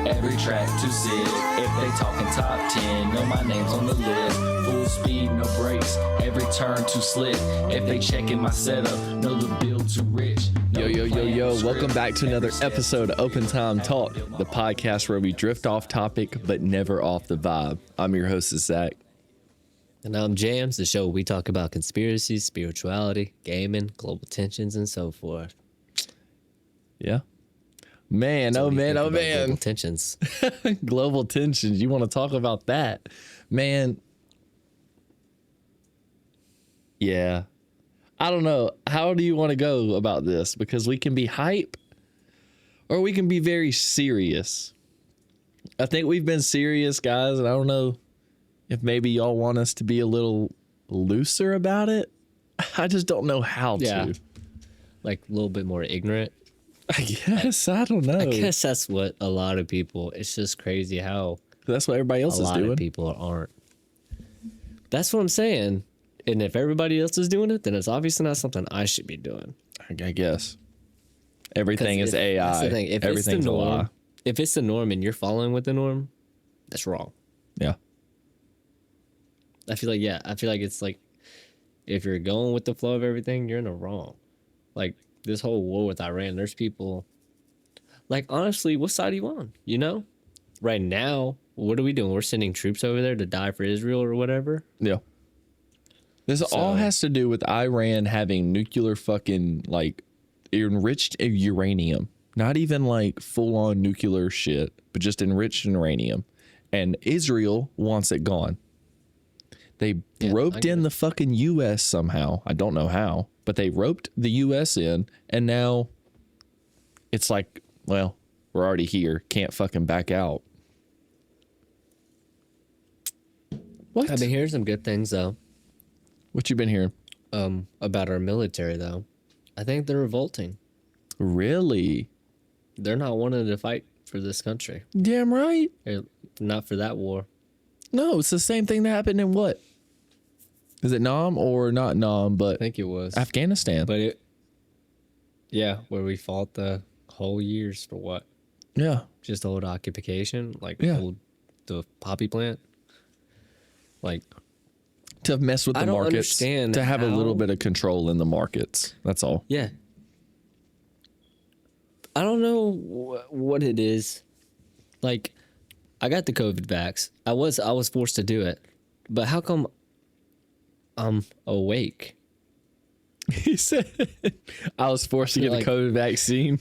every track to sit. If they talking top 10, know my name's on the list. Full speed, no brakes, every turn too slick. If they checking my setup, know the build too rich. Yo, welcome back to another episode of Open Time Talk, the podcast where we drift off topic but never off the vibe. I'm your host, Zach. And I'm James, the show where we talk about conspiracies, spirituality, gaming, global tensions, and so forth. Yeah. Man, oh man. Global tensions. Global tensions. You want to talk about that? Man. Yeah. I don't know. How do you want to go about this? Because we can be hype or we can be very serious. I think we've been serious, guys, and I don't know if maybe y'all want us to be a little looser about it. I just don't know how to. Like a little bit more ignorant. I guess. I don't know. I guess that's what a lot of people, it's just crazy how that's what everybody else is doing. A lot of people aren't. That's what I'm saying. And if everybody else is doing it, then it's obviously not something I should be doing. I guess. Everything is AI. That's the thing. If everything's it's the norm, a lie. if it's the norm and you're following with the norm, that's wrong. Yeah. I feel like it's like if you're going with the flow of everything, you're in the wrong. Like this whole war with Iran, there's people like, honestly, what side are you on? You know, right now, what are we doing? We're sending troops over there to die for Israel or whatever. Yeah. This all has to do with Iran having nuclear fucking like enriched uranium, not even like full on nuclear shit, but just enriched uranium. And Israel wants it gone. They roped in the fucking U.S. somehow. I don't know how, but they roped the U.S. in, and now it's like, well, we're already here. Can't fucking back out. What? I've been hearing some good things though. What you been hearing? About our military though. I think they're revolting. Really? They're not wanting to fight for this country. Damn right. Not for that war. No, it's the same thing that happened in what? Is it Nam or not Nam, but I think it was Afghanistan. But where we fought the whole years for what? Yeah. Just old occupation, like the poppy plant. Like to mess with the markets, to have a little bit of control in the markets. That's all. Yeah. I don't know what it is. Like, I got the COVID vax. I was forced to do it, but how come I'm awake? He said, "I was forced to get the COVID vaccine,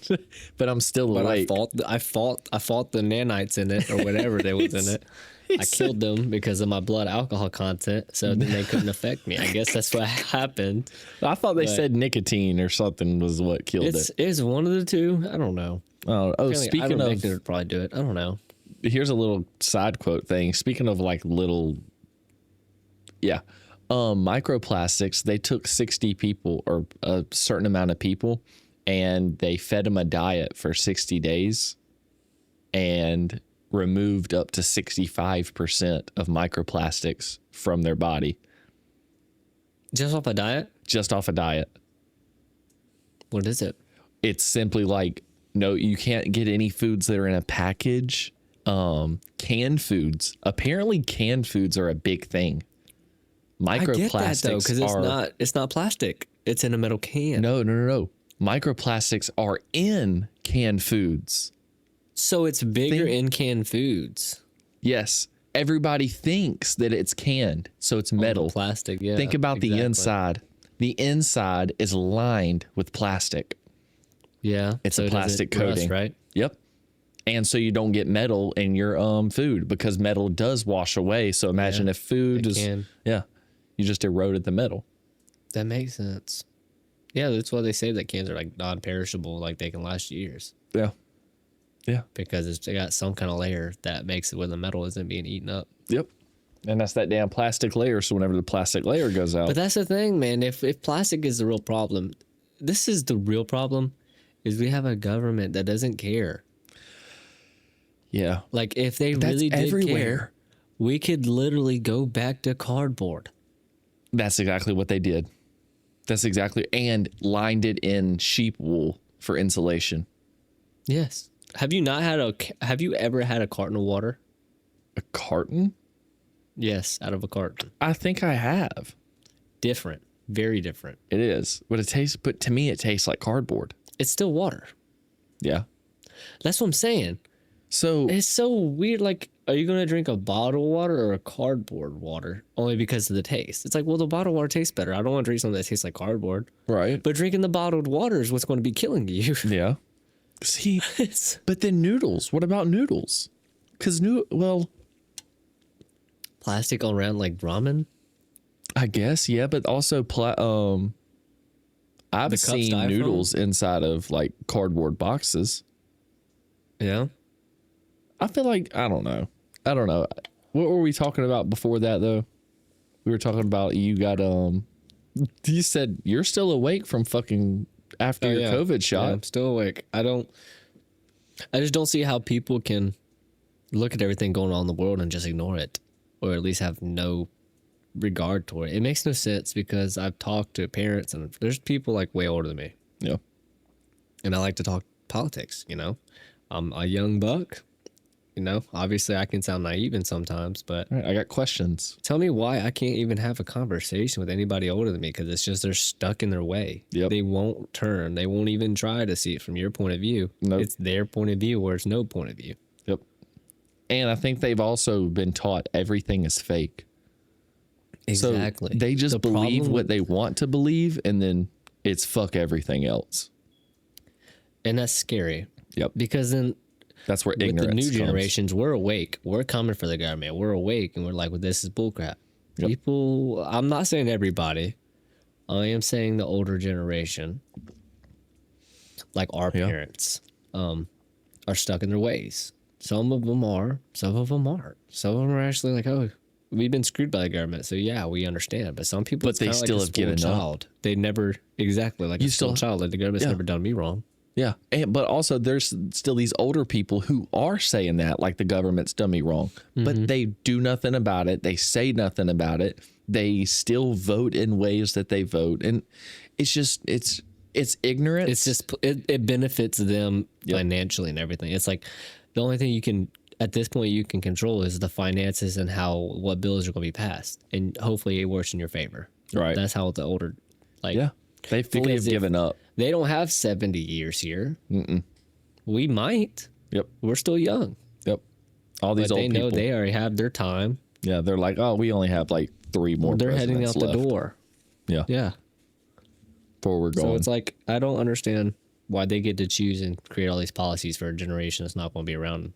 but I'm still awake." I fought the nanites in it or whatever they was in it. I killed them because of my blood alcohol content, so then they couldn't affect me. I guess that's what happened. I thought they said nicotine or something was what killed it. It's one of the two. I don't know. Speaking of, they would probably do it. I don't know. Here's a little side quote thing. Speaking of like little, microplastics. They took 60 people or a certain amount of people, and they fed them a diet for 60 days, and removed up to 65% of microplastics from their body. Just off a diet? Just off a diet. What is it? It's simply like, no, you can't get any foods that are in a package. Canned foods. Apparently canned foods are a big thing. Microplastics I get that though, because it's not plastic. It's in a metal can. No. Microplastics are in canned foods. So it's bigger in canned foods. Yes. Everybody thinks that it's canned, so it's metal. Plastic, yeah. Think about the inside. The inside is lined with plastic. Yeah. It's a plastic coating. Rust, right? Yep. And so you don't get metal in your food because metal does wash away. So imagine if food you just eroded the metal. That makes sense. Yeah, that's why they say that cans are like non-perishable, like they can last years. Yeah. Yeah. Because it's got some kind of layer that makes it where the metal isn't being eaten up. Yep. And that's that damn plastic layer. So whenever the plastic layer goes out. But that's the thing, man. If plastic is the real problem, this is the real problem, is we have a government that doesn't care. Yeah. Like if they really did care, we could literally go back to cardboard. That's exactly what they did. That's exactly, and lined it in sheep wool for insulation. Yes. Have you ever had a carton of water? A carton? Yes, out of a carton. I think I have. Different. Very different. It is. But to me it tastes like cardboard. It's still water. Yeah. That's what I'm saying. So It's so weird. Like, are you going to drink a bottled water or a cardboard water? Only because of the taste. It's like, well, the bottled water tastes better. I don't want to drink something that tastes like cardboard. right. But drinking the bottled water is what's going to be killing you. Yeah. See, It's but then noodles. What about noodles? Because plastic all around like ramen. I guess yeah, but also I've The cups seen styrofoam? noodles inside of like cardboard boxes. Yeah. I feel like I don't know. What were we talking about before that though? We were talking about you got you said you're still awake from fucking after your COVID shot. Yeah, I'm still awake. I just don't see how people can look at everything going on in the world and just ignore it, or at least have no regard toward it. It makes no sense because I've talked to parents and there's people like way older than me, Yeah. and I like to talk politics. I'm a young buck. Obviously I can sound naive in sometimes, but All right, I got questions. tell me why I can't even have a conversation with anybody older than me, because it's just they're stuck in their way. Yep. They won't turn. They won't even try to see it from your point of view. Nope. It's their point of view where it's no point of view. Yep. And I think they've also been taught everything is fake. Exactly. So they just The believe problem- what they want to believe, and then it's fuck everything else. And that's scary. Yep. Because then That's where with the ignorance new comes. generations, we're awake. We're coming for the government. We're awake and we're like, well, this is bullcrap. Yep. People, I'm not saying everybody. I am saying the older generation, like our Yeah. parents, are stuck in their ways. Some of them are, some of them aren't. Some of them are actually like, oh, we've been screwed by the government, so yeah, we understand. But some people, But it's they kinda like still a have given spoiled up. child. They never exactly like You a spoiled still- child. Like the government's yeah. never done me wrong. Yeah. But also there's still these older people who are saying that like the government's done me wrong, but they do nothing about it. They say nothing about it. They still vote in ways that they vote. And it's just, it's ignorance. It's just it benefits them Yep. financially and everything. It's like the only thing you can at this point you can control is the finances and what bills are going to be passed, and hopefully it works in your favor. Right. That's how the older, like, yeah. They fully Because have if- given up. they don't have 70 years here. We might. Yep. We're still young, Yep. All these but they old know people. they already have their time. Yeah. They're like, oh, we only have like 3 more They're heading presidents out the left. door. Yeah. Yeah. Before we're So going. it's like I don't understand why they get to choose and create all these policies for a generation that's not going to be around.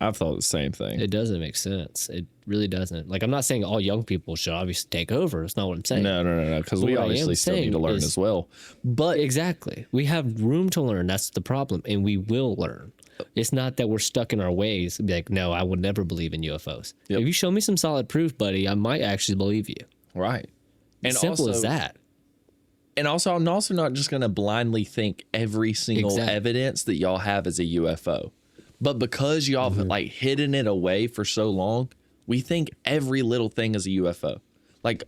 I've thought the same thing. It doesn't make sense. It really doesn't. Like, I'm not saying all young people should obviously take over. That's not what I'm saying. No. Because But we what I am obviously still need saying to learn is- as well. But Exactly. We have room to learn. That's the problem. And we will learn. It's not that we're stuck in our ways and be like, no, I would never believe in UFOs. Yep. If you show me some solid proof, buddy, I might actually believe you. right. And Simple also, as that. And also, I'm also not just going to blindly think every single Exactly. evidence that y'all have is a UFO. But because y'all have like hidden it away for so long, we think every little thing is a UFO. Like,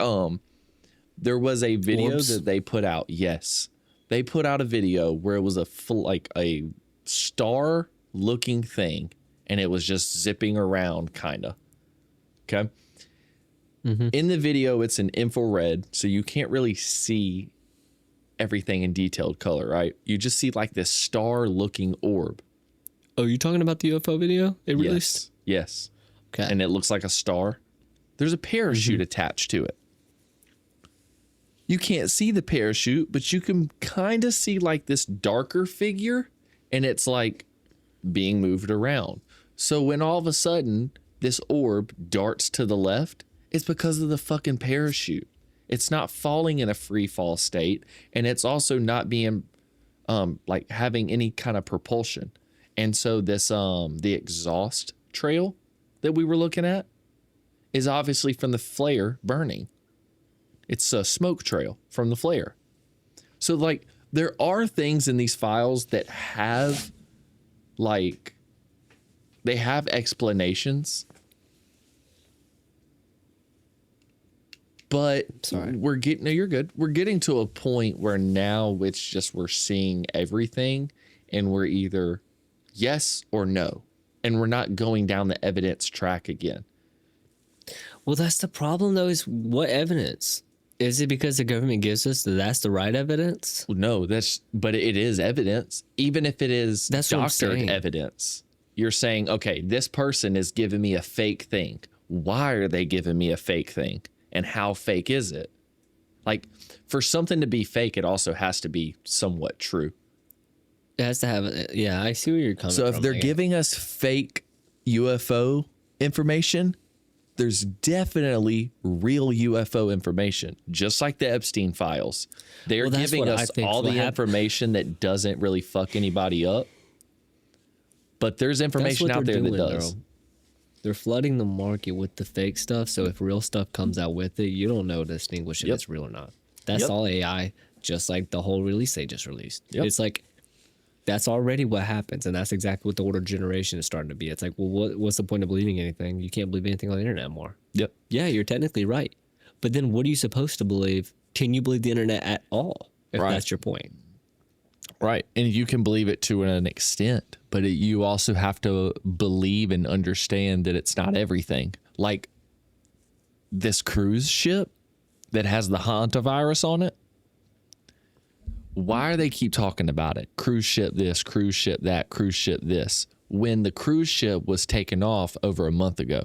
there was a video Orbs? that they put out. Yes. They put out a video where it was like a star looking thing, and it was just zipping around kind of. Okay. In the video, it's in infrared, so you can't really see everything in detailed color, right? You just see like this star looking orb. Oh, you talking about the UFO video they released? Yes. Okay. And it looks like a star. There's a parachute attached to it. You can't see the parachute, but you can kind of see like this darker figure, and it's like being moved around. So when all of a sudden this orb darts to the left, it's because of the fucking parachute. It's not falling in a free fall state, and it's also not being like having any kind of propulsion. And so this the exhaust trail that we were looking at is obviously from the flare burning. It's a smoke trail from the flare. So like there are things in these files that have like they have explanations. But Sorry. we're getting no, you're good. We're getting to a point where now it's just we're seeing everything, and we're either Yes or no? And we're not going down the evidence track again. Well, that's the problem, though, is what evidence? Is it because the government gives us that's the right evidence? No, but it is evidence. Even if it is That's what I'm doctored saying. evidence, you're saying, okay, this person is giving me a fake thing. Why are they giving me a fake thing? And how fake is it? Like, for something to be fake, it also has to be somewhat true. It has to have, yeah, I see where you're coming from. So if they're there. giving us fake UFO information, there's definitely real UFO information, just like the Epstein files. They're Well, that's giving what I us think all will the happen. information that doesn't really fuck anybody up. But there's That's information what out they're there that doing, does. bro. They're flooding the market with the fake stuff. So if real stuff comes out with it, you don't know to distinguish if Yep. it's real or not. That's Yep. all AI, just like the whole release they just released. Yep. It's like, that's already what happens. And that's exactly what the older generation is starting to be. It's like, well, what's the point of believing anything? You can't believe anything on the internet more. Yep. Yeah, you're technically right. But then what are you supposed to believe? Can you believe the internet at all? If Right. that's your point. Right. And you can believe it to an extent, but you also have to believe and understand that it's not everything. Like this cruise ship that has the hantavirus on it. Why do they keep talking about it? Cruise ship this, cruise ship that, cruise ship this, when the cruise ship was taken off over a month ago.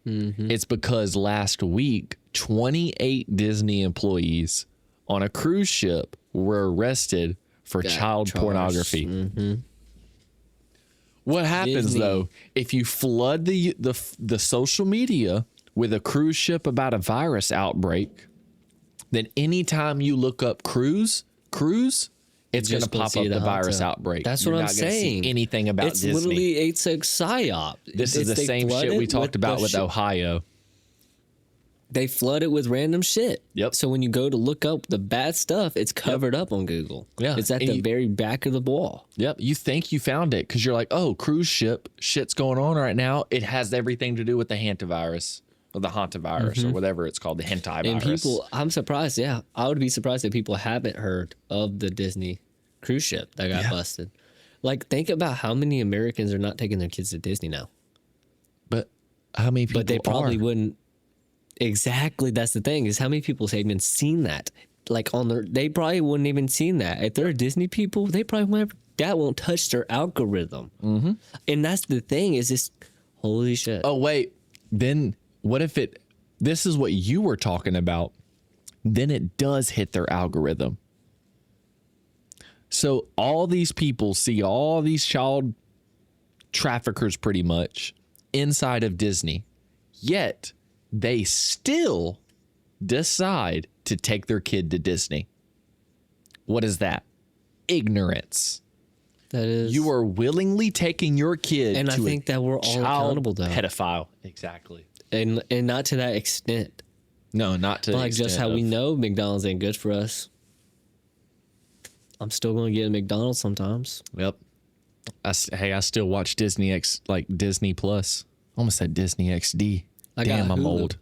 It's because last week, 28 Disney employees on a cruise ship were arrested for child charged. pornography. What happens Disney. though if you flood the social media with a cruise ship about a virus outbreak? Then anytime you look up cruise, it's going to Just gonna pop see up the the virus hot outbreak. That's You're what I'm not gonna see saying. anything about it's Disney. literally it's a psyop. This is the They same flood shit it we talked with about the with Ohio. They flood it with random shit. Yep. So when you go to look up the bad stuff, it's covered up on Google. Yeah. It's at And the you- very back of the wall. Yep. You think you found it because you're like, oh, cruise ship, shit's going on right now. It has everything to do with the hantavirus or the hantavirus or whatever it's called, the hentai And virus. people, I'm surprised. Yeah, I would be surprised if people haven't heard of the Disney cruise ship that got busted. Like, think about how many Americans are not taking their kids to Disney now. But how many people But they probably are? wouldn't. Exactly, that's the thing, is how many people have even seen that? Like on their, they probably wouldn't even seen that. If they're Disney people, they probably won't. That won't touch their algorithm. Mm-hmm. And that's the thing, is this holy shit. Oh, wait. Then what if this is what you were talking about? Then it does hit their algorithm. So all these people see all these child traffickers pretty much inside of Disney, yet they still decide to take their kid to Disney. What is that? Ignorance. That is, You are willingly taking your kid and to I think that we're all child accountable though, pedophile. Exactly. and not to that extent. No, not to the Like just extent how we of- know McDonald's ain't good for us. I'm still going to get a McDonald's sometimes. Yep. I still watch Disney Disney Plus. Almost said Disney XD. I got Damn, I'm Hulu. old.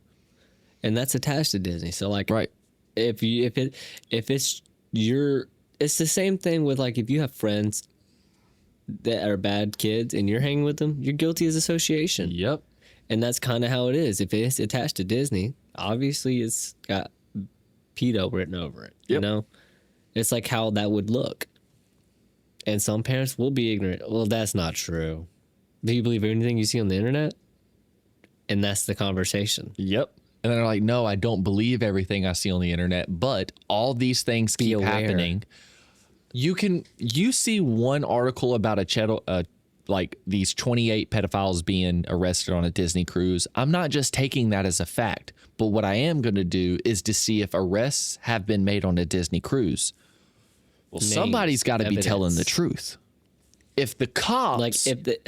And that's attached to Disney. So like, Right. if it's it's the same thing with like, if you have friends that are bad kids and you're hanging with them, you're guilty as association. Yep. And that's kind of how it is. If it's attached to Disney, obviously it's got pedo written over it. You Yep. know, it's like how that would look. And some parents will be ignorant. Well, that's not true. Do you believe anything you see on the internet? And that's the conversation. Yep. And they're like, no, I don't believe everything I see on the internet, but all these things keep aware. happening. You see one article about like these 28 pedophiles being arrested on a Disney cruise. I'm not just taking that as a fact, but what I am going to do is to see if arrests have been made on a Disney cruise. Well, Names, somebody's got to be telling the evidence. truth. If the cops, Like if the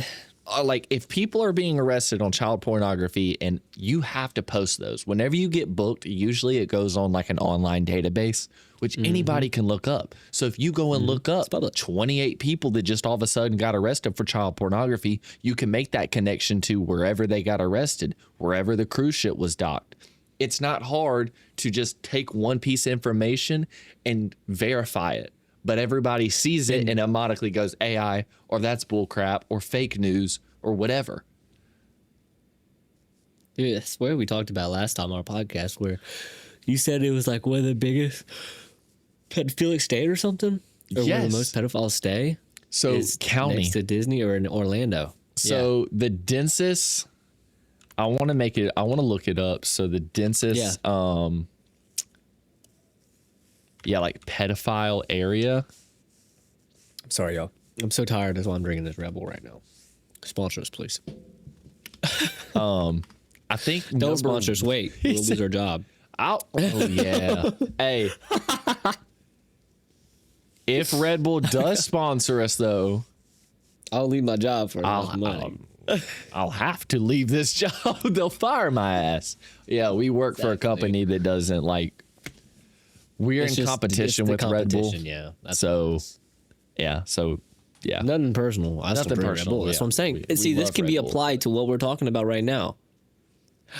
if people are being arrested on child pornography and you have to post those, whenever you get booked, usually it goes on like an online database, which anybody can look up. So if you go and look up public. 28 people that just all of a sudden got arrested for child pornography, you can make that connection to wherever they got arrested, wherever the cruise ship was docked. It's not hard to just take one piece of information and verify it. but everybody sees it and automatically goes AI or that's bullcrap or fake news or whatever. Dude, I swear we talked about last time on our podcast where you said it was like one of the biggest pedophilic state or something? Or where the most pedophiles stay? So county. Next to Disney or in Orlando? So the densest, I want to look it up. So the densest, like pedophile area. I'm sorry, y'all. I'm so tired. That's why I'm drinking this Red Bull right now. Sponsor us, please. I think don't sponsor us. Wait, we'll lose our job. Oh yeah. Hey, if Red Bull does sponsor us, though, I'll leave my job for money. I'll have to leave this job. They'll fire my ass. Yeah, we work for a company that doesn't like. We're in competition with Red Bull. Yeah. So Nothing personal. Nothing personal. That's what I'm saying. And see, this can be applied to what we're talking about right now.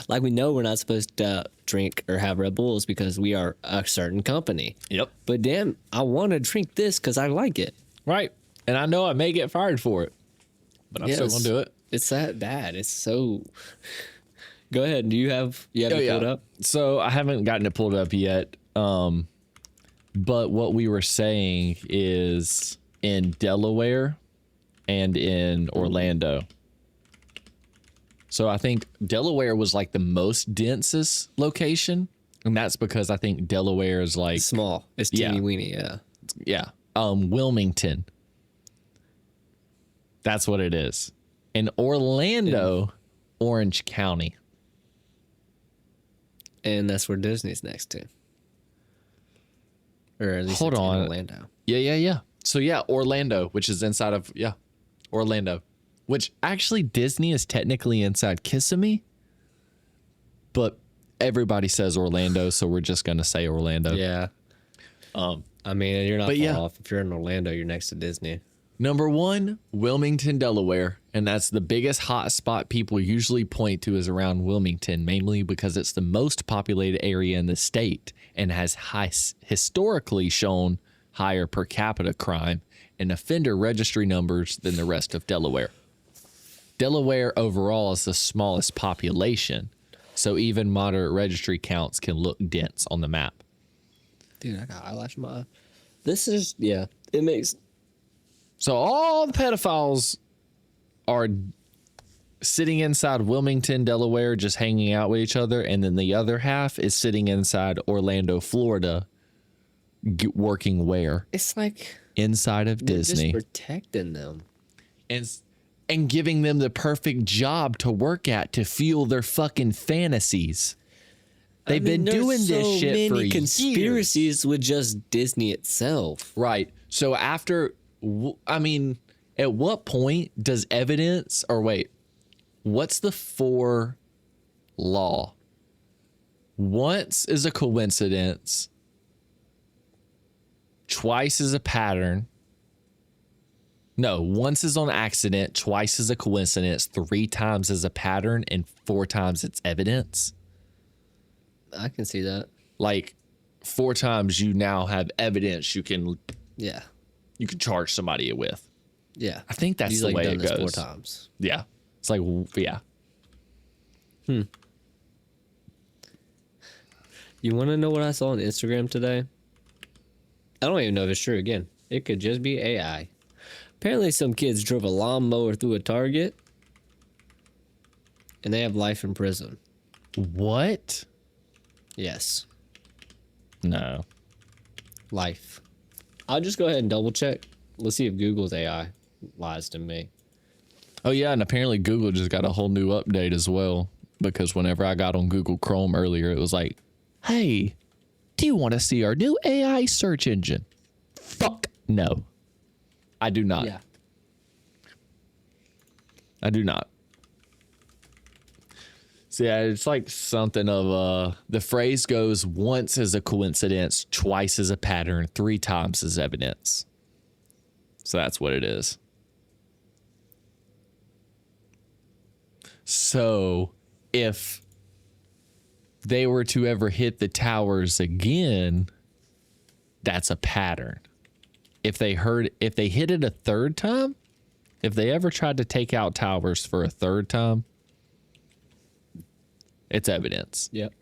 Like we know we're not supposed to drink or have Red Bulls because we are a certain company. Yep. But damn, I want to drink this because I like it. Right. And I know I may get fired for it, but I'm still gonna do it. It's that bad. It's so. Go ahead. Do you have it pulled up? So I haven't gotten it pulled up yet. But what we were saying is in Delaware and in Orlando. So I think Delaware was like the most densest location. And that's because I think Delaware is like small. It's teeny weeny. Yeah. Yeah. Wilmington. That's what it is. In Orlando, Orange County. And that's where Disney's next to. Or at least Hold on. Orlando. Yeah. So Orlando, which is inside of Orlando. Which actually Disney is technically inside Kissimmee, but everybody says Orlando, so we're just gonna say Orlando. Yeah. I mean, you're not far off. If you're in Orlando, you're next to Disney. Number 1, Wilmington, Delaware, and that's the biggest hot spot people usually point to is around Wilmington, mainly because it's the most populated area in the state and has historically shown higher per capita crime and offender registry numbers than the rest of Delaware. Delaware overall is the smallest population, so even moderate registry counts can look dense on the map. Dude, I got eyelash in my eye. This is, it makes... So all the pedophiles are sitting inside Wilmington, Delaware, just hanging out with each other, and then the other half is sitting inside Orlando, Florida, working where? It's like... Inside of Disney. Just protecting them. And giving them the perfect job to work at to fuel their fucking fantasies. They've been doing this shit for years. Conspiracies with just Disney itself. Right. So after, I mean, at what point does evidence, or wait, what's the 4 law? Once is a coincidence. Twice is a pattern. No, once is on accident, twice is a coincidence, 3 times is a pattern, and 4 times it's evidence. I can see that. Like 4 times you now have evidence you can charge somebody with. Yeah. I think that's He's the like way done it this goes. 4 times. Yeah. It's like, yeah. You want to know what I saw on Instagram today? I don't even know if it's true. Again, it could just be AI. Apparently, some kids drove a lawnmower through a Target, and they have life in prison. What? Yes. No. Life. I'll just go ahead and double check. Let's see if Google's AI lies to me. Oh, yeah, and apparently Google just got a whole new update as well, because whenever I got on Google Chrome earlier, it was like, hey, do you want to see our new AI search engine? Fuck no. I do not. Yeah. I do not. So yeah, it's like something of the phrase goes, once is a coincidence, twice is a pattern, 3 times is evidence. So that's what it is. So if they were to ever hit the towers again, that's a pattern. if they hit it a third time, if they ever tried to take out towers for a third time, it's evidence. Yep.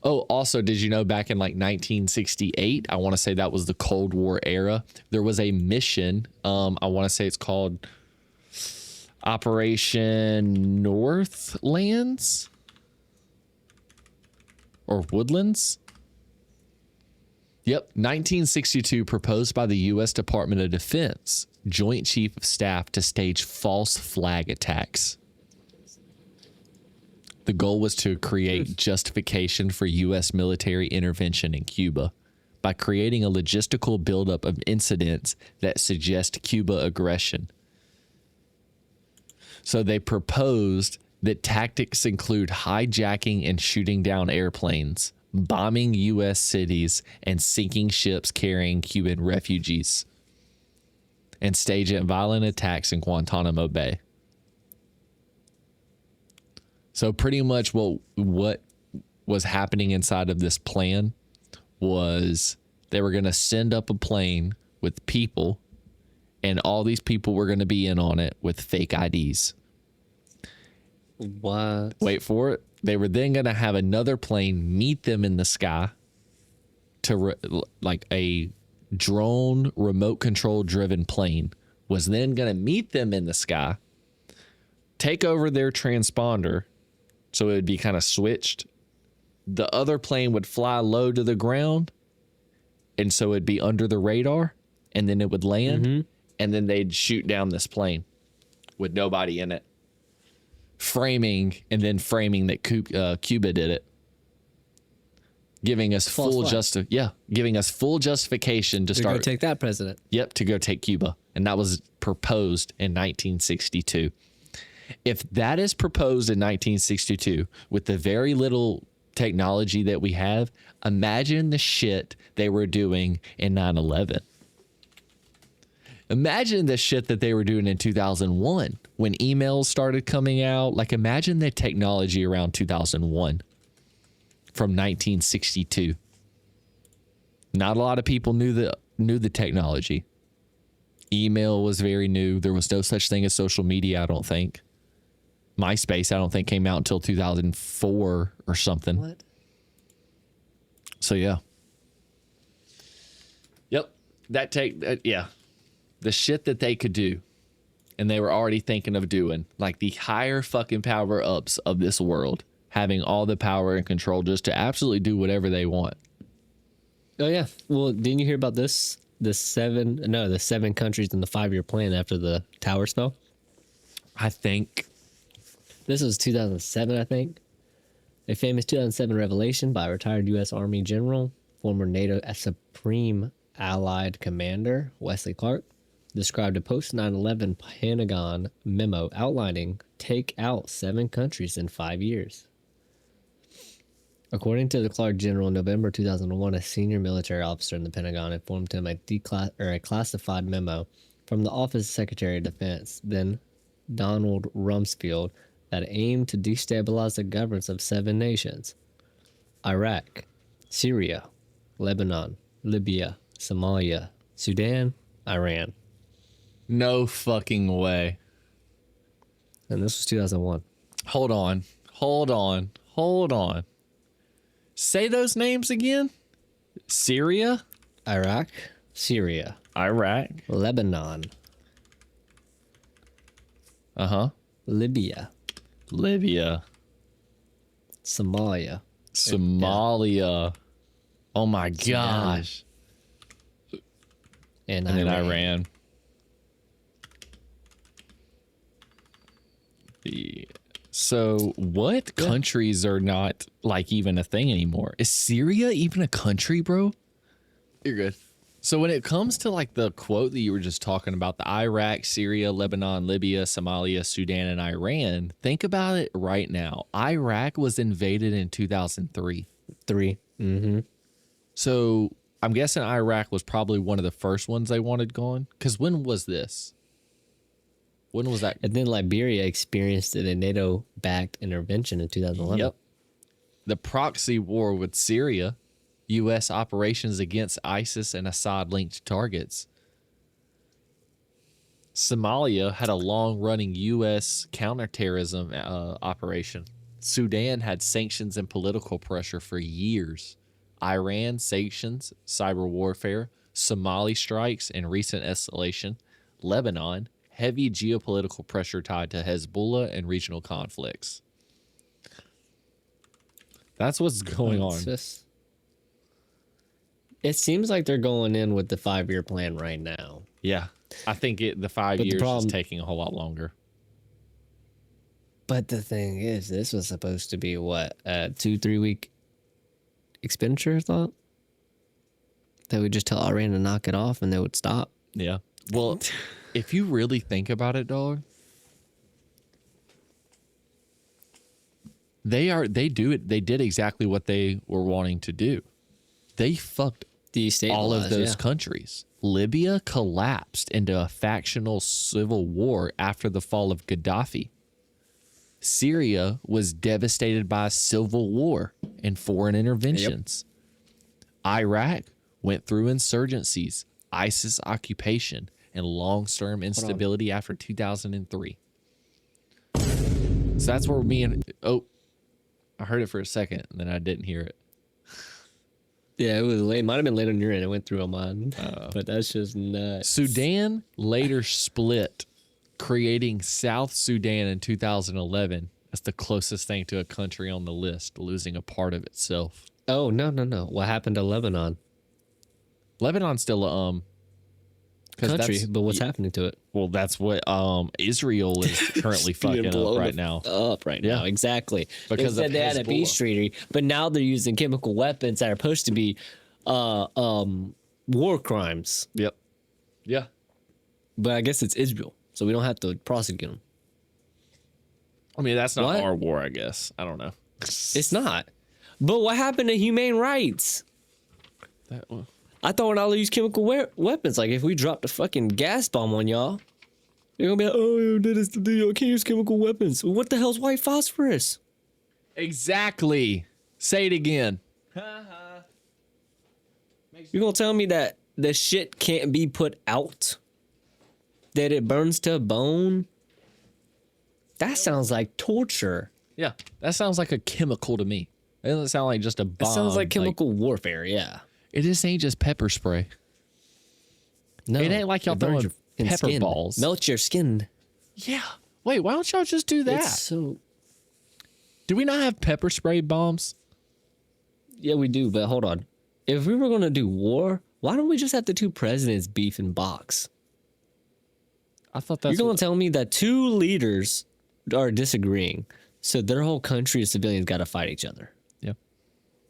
Oh, also, did you know back in like 1968, I want to say that was the Cold War era, there was a mission, I want to say it's called Operation Northlands or Woodlands. Yep, 1962, proposed by the U.S. Department of Defense Joint Chief of Staff to stage false flag attacks. The goal was to create justification for U.S. military intervention in Cuba by creating a logistical buildup of incidents that suggest Cuba aggression. So they proposed that tactics include hijacking and shooting down airplanes, bombing U.S. cities, and sinking ships carrying Cuban refugees, and staging violent attacks in Guantanamo Bay. So pretty much what was happening inside of this plan was they were going to send up a plane with people, and all these people were going to be in on it with fake IDs. What? Wait for it. They were then going to have another plane meet them in the sky to like a drone remote control driven plane was then going to meet them in the sky, take over their transponder. So it would be kind of switched. The other plane would fly low to the ground, and so it'd be under the radar, and then it would land, and then they'd shoot down this plane with nobody in it. Framing that Cuba did it. Giving us full justification to start. Go take that president. Yep, to go take Cuba. And that was proposed in 1962. If that is proposed in 1962 with the very little technology that we have, imagine the shit they were doing in 9/11. Imagine the shit that they were doing in 2001 when emails started coming out. Like, imagine the technology around 2001 from 1962. Not a lot of people knew the technology. Email was very new. There was no such thing as social media, I don't think. MySpace, I don't think, came out until 2004 or something. What? So, yeah. Yep. Yeah. The shit that they could do, and they were already thinking of doing, like the higher fucking power ups of this world, having all the power and control just to absolutely do whatever they want. Oh, yeah. Well, didn't you hear about this? The 7 countries in the 5-year plan after the towers fell? I think. This was 2007, I think. A famous 2007 revelation by a retired U.S. Army general, former NATO Supreme Allied Commander Wesley Clark, described a post-9/11 Pentagon memo outlining take out 7 countries in 5 years. According to the Clark general, in November 2001, a senior military officer in the Pentagon informed him a classified memo from the Office of Secretary of Defense, then Donald Rumsfeld, that aimed to destabilize the governments of 7 nations: Iraq, Syria, Lebanon, Libya, Somalia, Sudan, Iran. No fucking way. And this was 2001. Hold on. Say those names again. Syria, Iraq, Syria, Iraq, Lebanon, Libya, Somalia. Oh my gosh. And then Iran. So what countries are not like even a thing anymore? Is Syria even a country, bro? You're good. So when it comes to like the quote that you were just talking about, the Iraq, Syria, Lebanon, Libya, Somalia, Sudan, and Iran, think about it right now. Iraq was invaded in 2003. So I'm guessing Iraq was probably one of the first ones they wanted gone. Because when was this? When was that? And then Liberia experienced a NATO-backed intervention in 2011. Yep. The proxy war with Syria, U.S. operations against ISIS and Assad-linked targets. Somalia had a long-running U.S. counterterrorism operation. Sudan had sanctions and political pressure for years. Iran, sanctions, cyber warfare, Somali strikes, and recent escalation. Lebanon, heavy geopolitical pressure tied to Hezbollah and regional conflicts. That's what's going on. It seems like they're going in with the 5-year plan right now. Yeah. I think the 5 But the years problem- is taking a whole lot longer. But the thing is, this was supposed to be what, a 2-3 week expenditure, I thought? They would just tell Iran to knock it off and they would stop. Yeah. Well, if you really think about it, dog, they did exactly what they were wanting to do. They fucked all of those countries. Libya collapsed into a factional civil war after the fall of Gaddafi. Syria was devastated by a civil war and foreign interventions. Iraq went through insurgencies, ISIS occupation, and long-term instability after 2003. So that's where I heard it for a second, and then I didn't hear it. Yeah, it was late. It might have been late on your end. It went through on mine. But that's just nuts. Sudan later split, creating South Sudan in 2011 as the closest thing to a country on the list, losing a part of itself. Oh, no. What happened to Lebanon? Lebanon's still a country, but what's happening to it? Well, that's what Israel is currently fucking up right now. Now, exactly. Because they said of they had a peace Hezbollah. treaty, but now they're using chemical weapons that are supposed to be war crimes. Yep. Yeah. But I guess it's Israel, so we don't have to prosecute them. I mean, that's not What? our war, I guess. I don't know. It's not. But what happened to humane rights? I thought when I use chemical weapons, like if we dropped a fucking gas bomb on y'all, you're gonna be like, oh, you did this to do, you can't use chemical weapons. What the hell's white phosphorus? Exactly. Say it again. You're gonna tell me that the shit can't be put out? That it burns to a bone? That sounds like torture. Yeah. That sounds like a chemical to me. It doesn't sound like just a bomb. That sounds like chemical warfare, yeah. It just ain't just pepper spray. No, It ain't like y'all it burns throwing your pepper skin. balls. Melts your skin. Yeah. Wait, why don't y'all just do that? It's so... Do we not have pepper spray bombs? Yeah, we do, but hold on. If we were gonna do war, why don't we just have the two presidents beef and box? I thought that's You're gonna tell me that two leaders are disagreeing, so their whole country of civilians gotta fight each other. Yeah.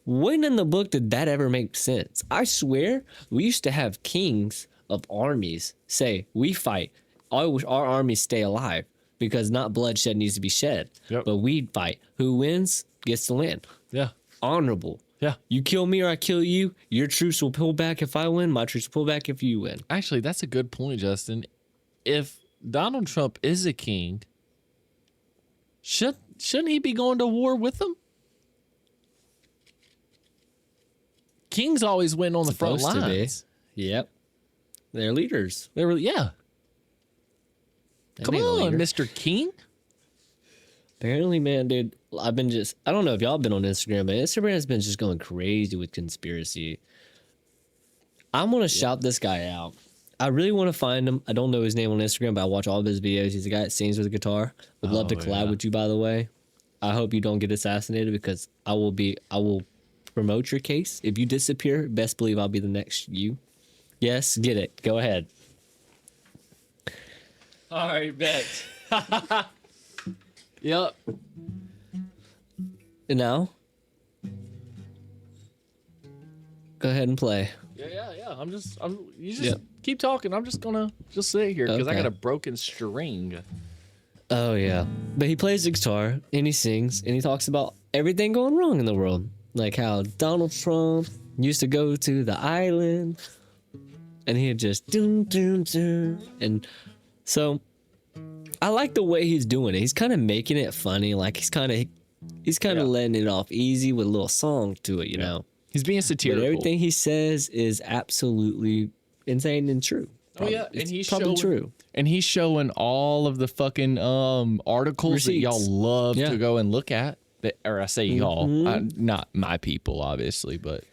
When in the book did that ever make sense? I swear, we used to have kings of armies say, we fight, our armies stay alive because not bloodshed needs to be shed, Yep. but we fight. Who wins gets the land. Yeah. Honorable. Yeah. You kill me or I kill you, your troops will pull back if I win, my troops will pull back if you win. Actually, that's a good point, Justin. If Donald Trump is a king, shouldn't he be going to war with them? Kings always win on the front Supposed to be. lines. Yep. They're leaders. They were, yeah. That Come ain't a on, leader. Mr. King. Apparently, man, dude, I don't know if y'all been on Instagram, but Instagram has been just going crazy with conspiracy. I'm going to shout this guy out. I really want to find him. I don't know his name on Instagram, but I watch all of his videos. He's a guy that sings with a guitar. Would love to collab with you, by the way. I hope you don't get assassinated because I will promote your case. If you disappear, best believe I'll be the next you. Yes, get it. Go ahead. All right, bet. Yep. And now, go ahead and play. Yeah. You just keep talking. I'm just gonna sit here because I Okay. got a broken string. Oh yeah, but he plays the guitar and he sings and he talks about everything going wrong in the world, like how Donald Trump used to go to the island, and he'd just doom doom doom, and so I like the way he's doing it. He's kind of making it funny, like he's kind of letting it off easy with a little song to it, you know. He's being But satirical. everything he says is absolutely insane and true. It's probably true. And he's showing all of the fucking articles that y'all Receipts. love Yeah. to go and look at. Or I say y'all, not my people, obviously, but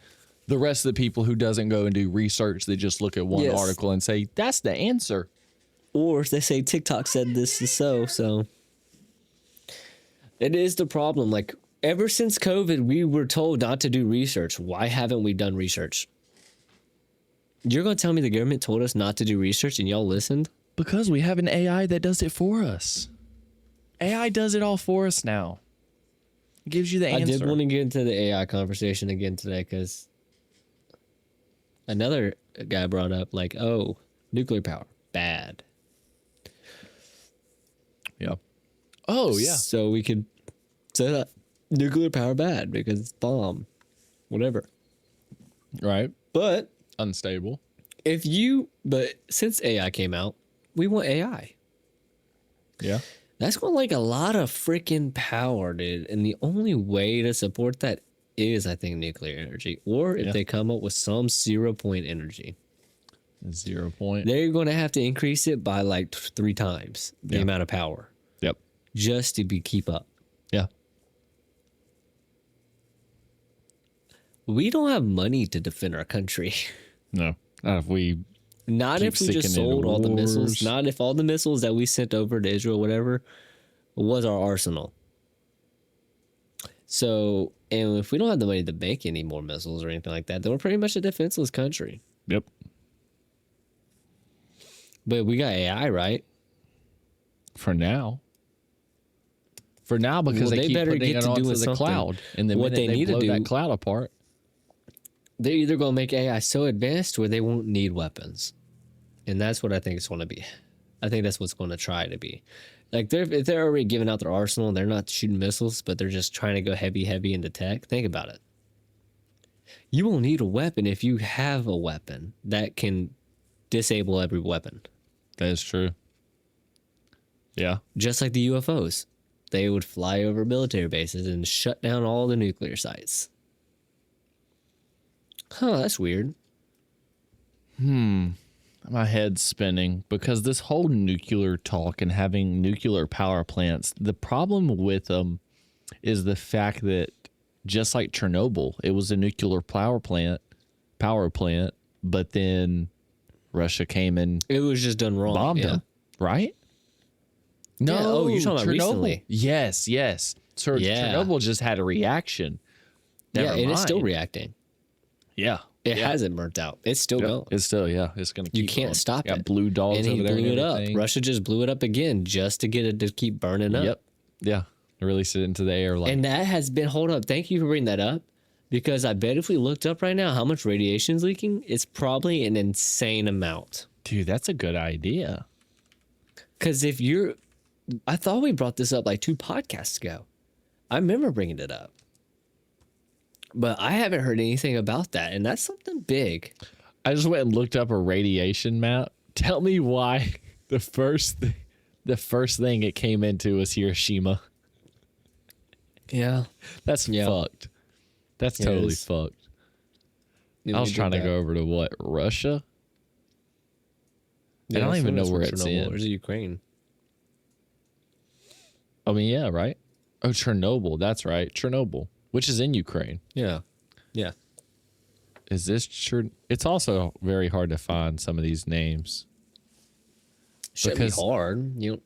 the rest of the people who doesn't go and do research, they just look at one Yes. article and say, that's the answer. Or they say TikTok said this is so. It is the problem. Like, ever since COVID, we were told not to do research. Why haven't we done research? You're going to tell me the government told us not to do research and y'all listened? Because we have an AI that does it for us. AI does it all for us now. It gives you the answer. I did want to get into the AI conversation again today because another guy brought up, like, oh, nuclear power, bad. Yeah. Oh, yeah. So we could set up nuclear power bad because it's bomb, whatever. Right. But Unstable. but since AI came out, we want AI. Yeah. That's going to like a lot of freaking power, dude. And the only way to support that is, I think, nuclear energy. Or if they come up with some 0 point energy. 0 point. They're going to have to increase it by like 3 times the amount of power. Yep. Just to keep up. Yeah. We don't have money to defend our country. No. Not if we Not keep if we just sticking into sold all the missiles. wars. Not if all the missiles that we sent over to Israel, whatever, was our arsenal. So, and if we don't have the money to make any more missiles or anything like that, then we're pretty much a defenseless country. Yep. But we got AI, right? For now. Because they keep putting it onto the something. cloud. And then What they they need to blow do, that cloud apart. they're either going to make AI so advanced where they won't need weapons. And that's what I think it's going to be. I think that's what's going to try to be. Like, if they're already giving out their arsenal and they're not shooting missiles, but they're just trying to go heavy into tech, think about it. You won't need a weapon if you have a weapon that can disable every weapon. That is true. Yeah. Just like the UFOs. They would fly over military bases and shut down all the nuclear sites. Huh, that's weird. My head's spinning because this whole nuclear talk and having nuclear power plants, the problem with them is the fact that just like Chernobyl, it was a nuclear power plant, but then Russia came and It was just done wrong. bombed them, right? No, Yeah, oh, you're talking about recently. Yes. So Yeah. Chernobyl just had a reaction. Yeah, and it's still mind. reacting. Yeah. It hasn't burnt out. It's still going. It's still, it's going to keep You can't going. stop Got it. blue dogs And he over there blew it up. everything. Russia just blew it up again just to get it to keep burning up. Yep. Yeah. Release it into the air. Like, And that has been, hold up, thank you for bringing that up. Because I bet if we looked up right now how much radiation is leaking, it's probably an insane amount. dude, that's a good idea. Because I thought we brought this up like 2 podcasts ago. I remember bringing it up. But I haven't heard anything about that. And that's something big. I just went and looked up a radiation map. Tell me why the first thing it came into was Hiroshima. Yeah. That's fucked. That's It totally is. fucked. I was trying to go over to what, Russia? I don't even know where it's in. Where's Ukraine? I mean, yeah, right? Oh, Chernobyl. That's right. Chernobyl, which is in Ukraine. Yeah. Yeah. Is this It's also very hard to find some of these names. Should be hard. Let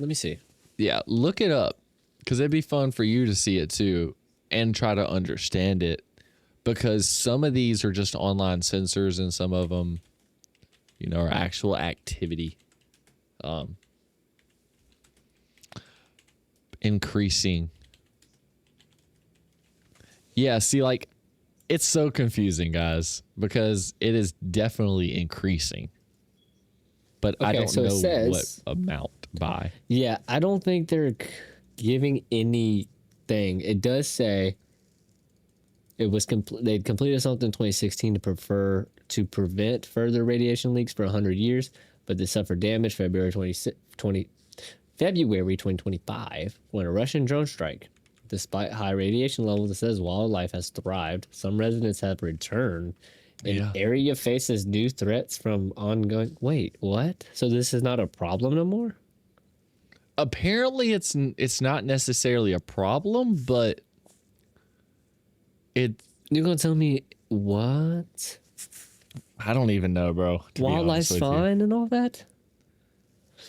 me see. Yeah, look it up because it'd be fun for you to see it too and try to understand it because some of these are just online sensors and some of them, are actual activity. Increasing. Yeah, see, like, it's so confusing, guys, because it is definitely increasing. But I don't so it know says- what amount by. Yeah, I don't think they're giving anything. It does say it was they'd completed something in 2016 to prevent further radiation leaks for 100 years, but they suffered damage February 2025 when a Russian drone strike. Despite high radiation levels, it says wildlife has thrived. Some residents have returned, Yeah. Area faces new threats from ongoing. Wait, what? So this is not a problem no more? Apparently, it's not necessarily a problem, but it. You're gonna tell me what? I don't even know, bro. To be honest Wildlife's with you. fine and all that?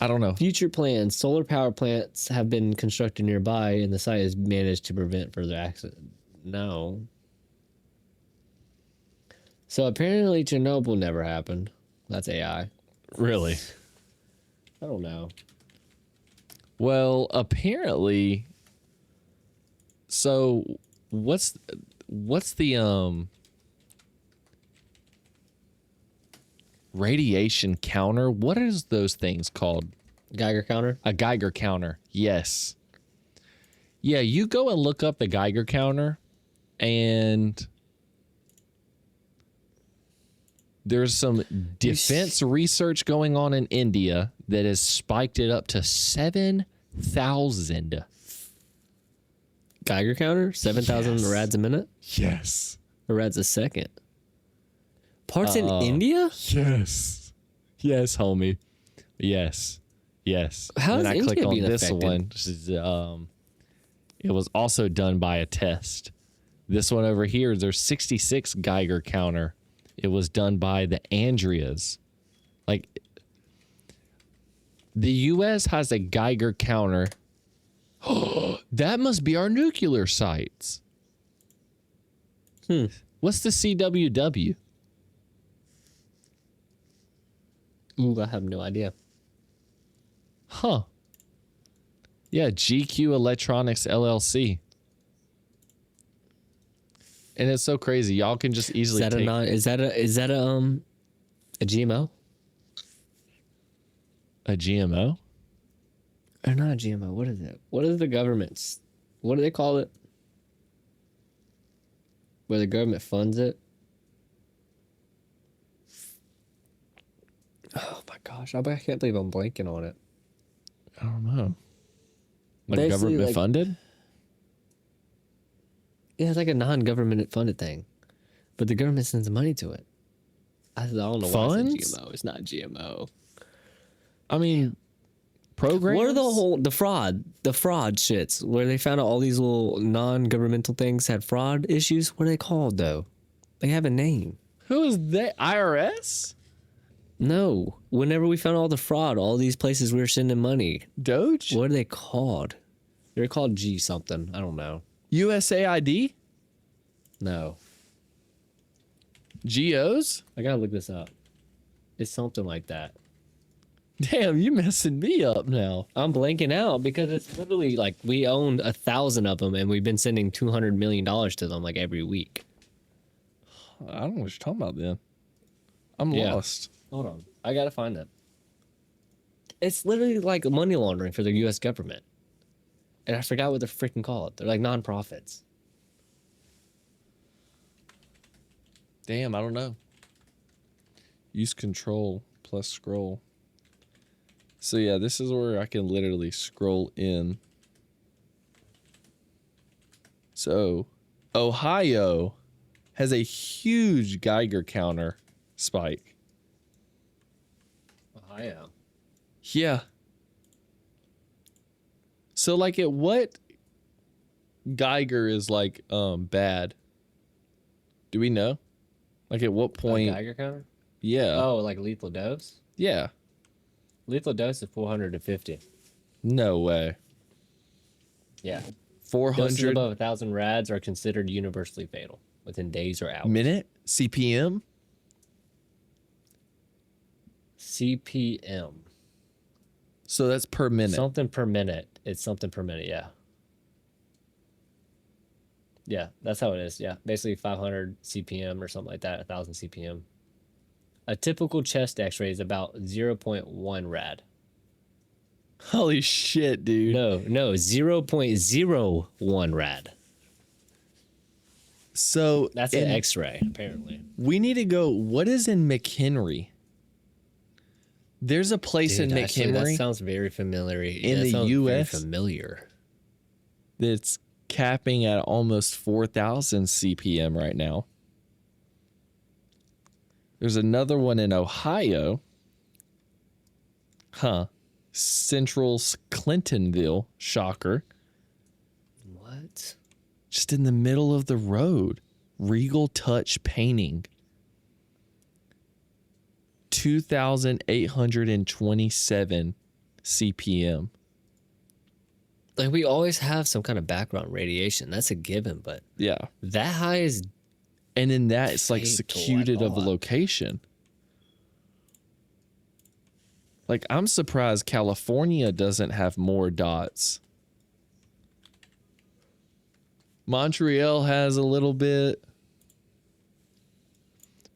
I don't know. Future plans. Solar power plants have been constructed nearby, and the site is managed to prevent further accident. No. So apparently Chernobyl never happened. That's AI. Really? I don't know. Well, apparently. So, what's the radiation counter? What is those things called? Geiger counter? A Geiger counter. Yes. Yeah, you go and look up the Geiger counter, and there's some defense research going on in India that has spiked it up to 7,000. Geiger counter? 7,000 Yes. rads a minute? Yes. Or rads a second? Parts in India? Yes. Yes, homie. Yes. Yes. How Then is I click India on being this affected? one. This is, it was also done by a test. This one over here, there's 66 Geiger counter. It was done by the Andreas. Like, the U.S. has a Geiger counter. That must be our nuclear sites. What's the CWW? Ooh, I have no idea. Huh. Yeah, GQ Electronics LLC. And it's so crazy. Y'all can just easily take Is that a GMO? a GMO. Or not a GMO. What is it? What is the government's? What do they call it? Where the government funds it? Oh my gosh. I can't believe I'm blanking on it. I don't know. Like Basically, government like- funded? Yeah, it's like a non-government funded thing. But the government sends money to it. I don't know why I Funds? said GMO. It's not GMO. I mean, programs? What are the fraud shits where they found out all these little non-governmental things had fraud issues? What are they called though? They have a name. Who is that? IRS? No. Whenever we found all the fraud, all these places we were sending money. Doge? What are they called? They're called G something. I don't know. USAID? No. GOs? I gotta look this up. It's something like that. Damn, you messing me up now. I'm blanking out because it's literally like we owned 1,000 of them and we've been sending $200 million to them like every week. I don't know what you're talking about then. I'm Yeah. lost. Hold on. I gotta find it. It's literally like money laundering for the U.S. government. And I forgot what they're freaking called. They're like nonprofits. Damn, I don't know. Use control plus scroll. So yeah, this is where I can literally scroll in. So, Ohio has a huge Geiger counter spike. Ohio. Yeah. So like at what Geiger is like bad? Do we know? Like at what point? Geiger counter? Yeah. Oh, like lethal dose? Yeah. Lethal dose is 450. No way. Yeah. Doses 400 above 1,000 rads are considered universally fatal within days or hours. minute CPM. CPM. So that's per minute. Something per minute. It's something per minute, yeah. Yeah, that's how it is. Yeah, basically 500 CPM or something like that, 1,000 CPM. A typical chest X-ray is about 0.1 rad. Holy shit, dude. No, 0.01 rad. So That's an X-ray, apparently. we need to go. What is in McHenry? There's a place Dude, in actually, McHenry that sounds very familiar. In That the sounds very US? familiar. that's capping at almost 4,000 CPM right now. There's another one in Ohio. Central Clintonville. Shocker. What? Just in the middle of the road. Regal Touch Painting. 2,827 CPM. Like, we always have some kind of background radiation. That's a given, but Yeah. that high is And in that, it's like fatal, I secluded of a thought. location. Like, I'm surprised California doesn't have more dots. Montreal has a little bit.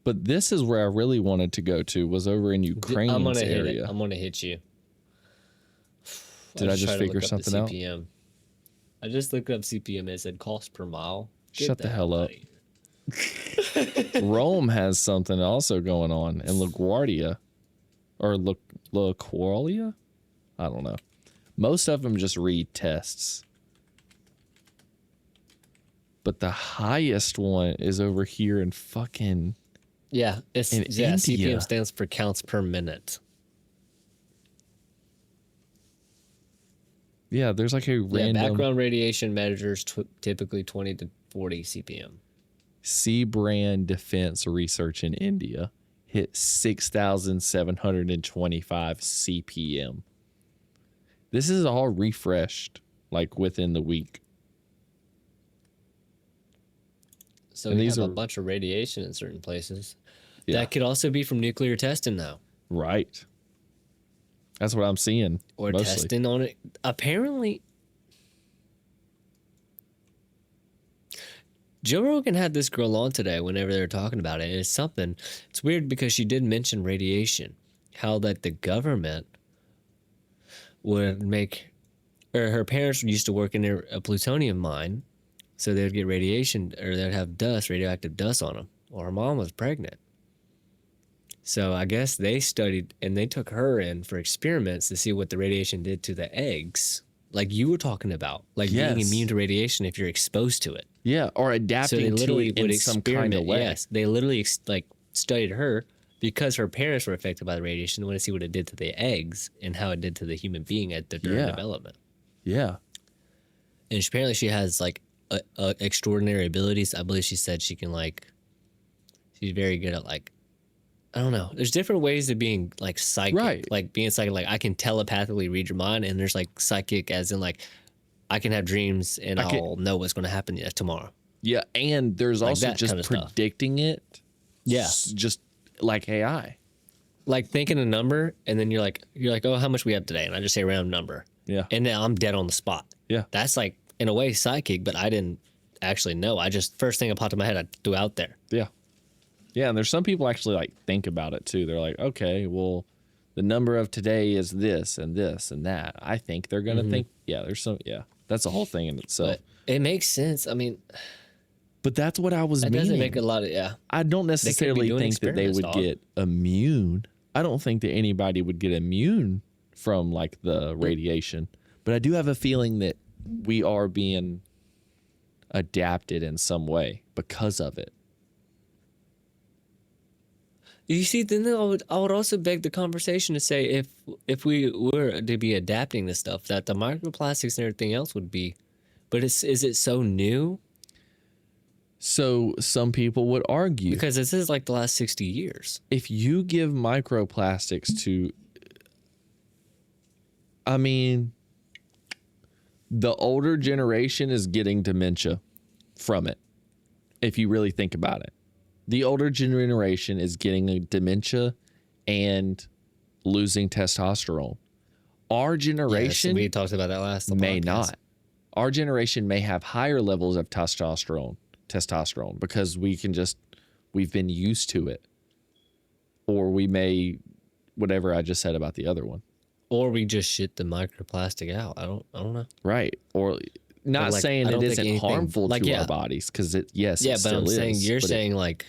But this is where I really wanted to go to, was over in Ukraine's area. I'm gonna hit you. Did I just tried to figure look up the something out? CPM. I just looked up CPM and it said cost per mile. Get Shut the hell up. out of here. Rome has something also going on, and LaGuardia, or LaQualia? I don't know. Most of them just read tests. But the highest one is over here in fucking... Yeah, it's In yeah. India. CPM stands for counts per minute. Yeah, there's like a Yeah, random background radiation measures typically 20 to 40 CPM. C-brand defense research in India hit 6,725 CPM. This is all refreshed like within the week. So And we these have a are- bunch of radiation in certain places. Yeah. That could also be from nuclear testing now. Right. That's what I'm seeing. Or mostly. testing on it. Apparently, Joe Rogan had this girl on today whenever they were talking about it. It's something. It's weird because she did mention radiation. How that the government would make, or her parents used to work in a plutonium mine. So they would get radiation, or they'd have dust, radioactive dust on them. Well, her mom was pregnant. So I guess they studied, and they took her in for experiments to see what the radiation did to the eggs. Like you were talking about, like being Yes. immune to radiation if you're exposed to it. Yeah, or So they adapting to literally it would in some experiment. kind of way. Yes, they literally like studied her because her parents were affected by the radiation. They want to see what it did to the eggs and how it did to the human being at during Yeah. development. Yeah. And apparently she has like extraordinary abilities. I believe she said she can like, she's very good at like, I don't know. There's different ways of being like psychic, Right. like being psychic. Like I can telepathically read your mind, and there's like psychic as in like I can have dreams and I'll know what's going to happen tomorrow. Yeah, and there's Like also that just kind of stuff. predicting it. Yeah. Just like AI. Like thinking a number, and then you're like, oh, how much we have today? And I just say a random number, Yeah. and now I'm dead on the spot. Yeah. That's like in a way psychic, but I didn't actually know. I just first thing that popped in my head, I threw out there. Yeah. Yeah, and there's some people actually like think about it too. They're like, okay, well, the number of today is this and this and that. I think they're gonna think, yeah, there's some, yeah, that's a whole thing in itself. But it makes sense. I mean, But that's what I was that meaning. doesn't make a lot of I don't necessarily doing think that they experiments, would dog. get immune. I don't think that anybody would get immune from like the radiation. But I do have a feeling that we are being adapted in some way because of it. You see, then I would also beg the conversation to say if we were to be adapting this stuff, that the microplastics and everything else would be, but is it so new? So some people would argue Because this is like the last 60 years. if you give microplastics to, I mean, the older generation is getting dementia from it. If you really think about it, the older generation is getting a dementia and losing testosterone. Our generation we talked about that last may podcast. not. Our generation may have higher levels of testosterone because we've been used to it. Or we may, whatever I just said about the other one. Or we just shit the microplastic out. I don't know. Right. Or not like, saying I it don't think isn't anything- harmful like, to yeah. our bodies because it Yeah, it but still I'm is. saying you're but saying like,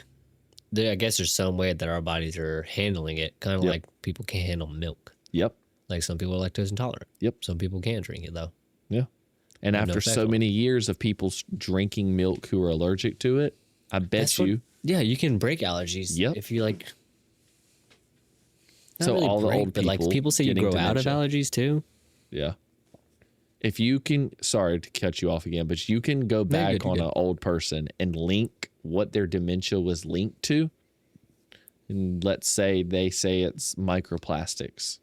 I guess there's some way that our bodies are handling it, kind of Yep. like people can't handle milk. Yep. Like some people are lactose intolerant. Yep. Some people can drink it though. Yeah. And Have no after effect so on many years of people drinking milk who are allergic to it, I bet That's what- you. Yeah, you can break allergies. Yep. If you like, Not So really all the break, old but like people people say you getting grow out of dementia. allergies too. Yeah. If you can, sorry to cut you off again, but you can go back you're on good. an old person and link what their dementia was linked to. And let's say they say it's microplastics.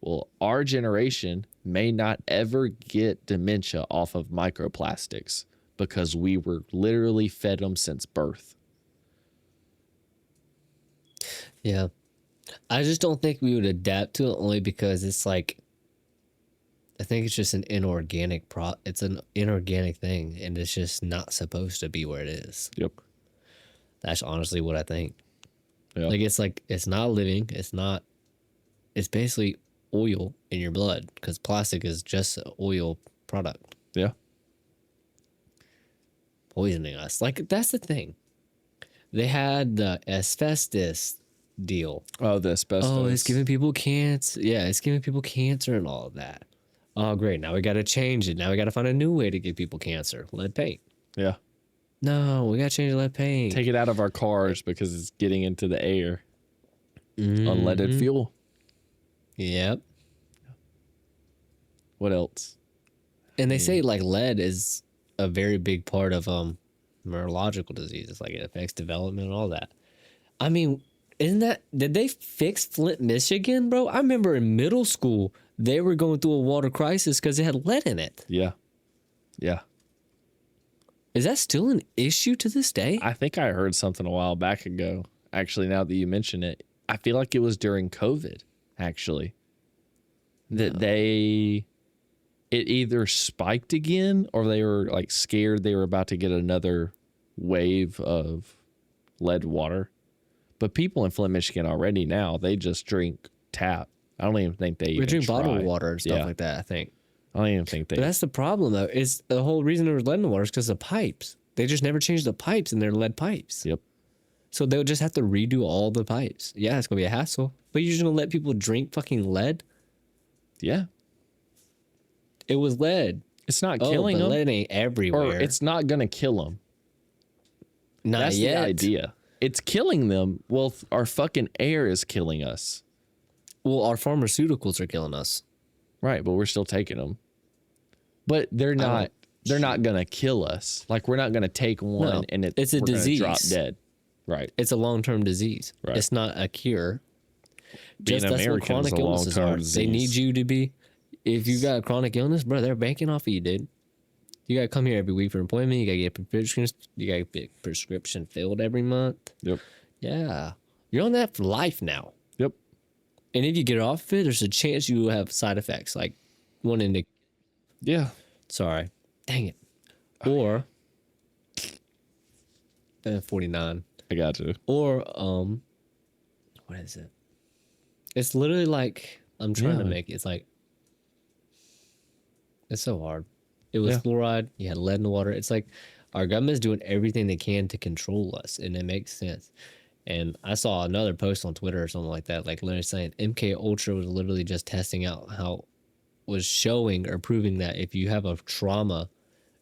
Well, our generation may not ever get dementia off of microplastics because we were literally fed them since birth. Yeah. I just don't think we would adapt to it only because it's like I think it's just an inorganic it's an inorganic thing and it's just not supposed to be where it is. Yep. That's honestly what I think. Yeah. Like it's not living, it's basically oil in your blood because plastic is just an oil product. Yeah. Poisoning us. Like that's the thing. They had the asbestos deal. Oh, the asbestos. Oh, it's giving people cancer. Yeah, it's giving people cancer and all of that. Oh, great. Now we got to change it. Now we got to find a new way to give people cancer. Lead paint. Yeah. No, we got to change lead paint. Take it out of our cars because it's getting into the air. Mm-hmm. Unleaded fuel. Yep. What else? And they say like lead is a very big part of neurological diseases. Like it affects development and all that. I mean, did they fix Flint, Michigan, bro? I remember in middle school, they were going through a water crisis because it had lead in it. Yeah. Yeah. Is that still an issue to this day? I think I heard something a while back ago. Actually, now that you mention it, I feel like it was during COVID, actually. That it either spiked again or they were like scared they were about to get another wave of lead water. But people in Flint, Michigan already now, they just drink tap. I don't even think they even drink try. bottled water and stuff Yeah. like that, I think. I don't even think they. But that's the problem, though. Is the whole reason there was lead in the water is because of pipes. They just never changed the pipes in their lead pipes. Yep. So they'll just have to redo all the pipes. Yeah, it's going to be a hassle. But you're just going to let people drink fucking lead? Yeah. It was lead. It's not Oh, killing but them. lead ain't everywhere. Or it's not going to kill them. not That's yet. the idea. It's killing them. Well, our fucking air is killing us. Well, our pharmaceuticals are killing us. Right, but we're still taking them. But they're not going to kill us. Like we're not going to take one No, and it's a we're gonna disease. drop dead. Right. It's a long-term disease. Right. It's not a cure. Being Just that's what American is chronic a illnesses long-term are. They need disease. you to be. If you got a chronic illness, bro, they're banking off of you, dude. You gotta come here every week for employment. You gotta get prescriptions. You gotta get prescription filled every month. Yep. Yeah, you're on that for life now. Yep. And if you get off of it, there's a chance you will have side effects like wanting to. Yeah. Sorry, dang it. Or 49. I got you. Or what is it? It's literally like I'm trying to Yeah. make it. It's like it's so hard. It was Yeah. fluoride. You had lead in the water. It's like our government's doing everything they can to control us, and it makes sense. And I saw another post on Twitter or something like that, like literally saying MK Ultra was literally just testing out how was showing or proving that if you have trauma,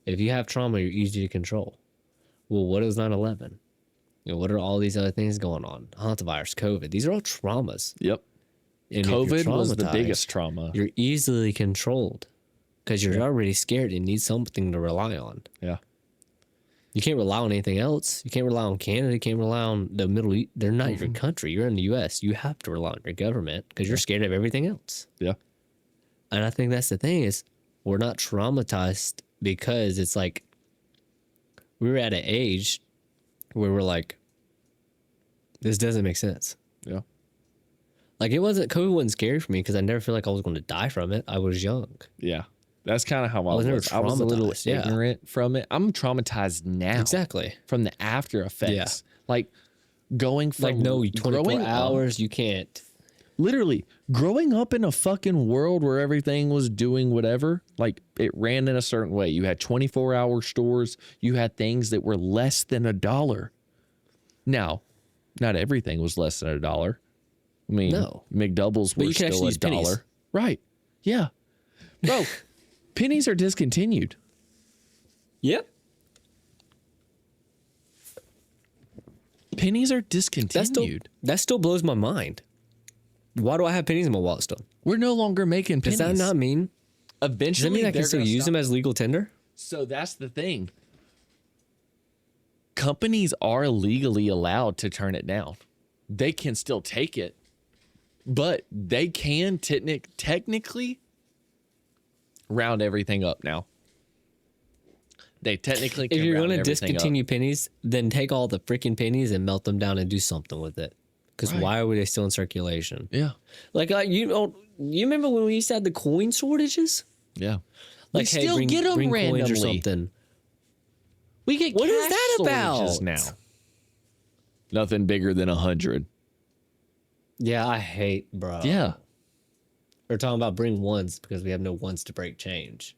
you're easy to control. Well, what is 9/11? You know, what are all these other things going on? Hantavirus, COVID. These are all traumas. Yep. And if you're COVID was the traumatized, biggest trauma. You're easily controlled because you're already scared and need something to rely on. Yeah. You can't rely on anything else. You can't rely on Canada. You can't rely on the Middle East. They're not your country. You're in the U.S. You have to rely on your government because you're scared of everything else. Yeah. And I think that's the thing is we're not traumatized because it's like we were at an age where we're like, this doesn't make sense. Yeah. Like COVID wasn't scary for me because I never feel like I was going to die from it. I was young. Yeah. That's kind of how I was never was. I was a little traumatized, yeah. ignorant from it. I'm traumatized now. Exactly. From the after effects. Yeah. Like going from Like, no, 24 growing hours, you can't. Literally growing up in a fucking world where everything was doing whatever, like it ran in a certain way. You had 24-hour stores. You had things that were less than $1. Now, not everything was less than $1. I mean, No. McDoubles But were you can still actually use pennies. $1. Right. Yeah. Bro, pennies are discontinued. Yep. Pennies are discontinued. That still blows my mind. Why do I have pennies in my wallet still? We're no longer making Does pennies. that not mean? Eventually, Does that mean I can they're still gonna use stop. them as legal tender? So that's the thing. Companies are legally allowed to turn it down. They can still take it, but they can technically round everything up now. They technically can If you're round going to everything up. discontinue pennies, then take all the freaking pennies and melt them down and do something with it. Because Right. why were they still in circulation? Yeah, Like you remember when we used to have the coin shortages? yeah. Like, we still bring, get them bring coins or randomly. something. We get What is cash that shortages about? now? Nothing bigger than 100. Yeah, I hate, bro. Yeah. We're talking about bring ones because we have no ones to break change.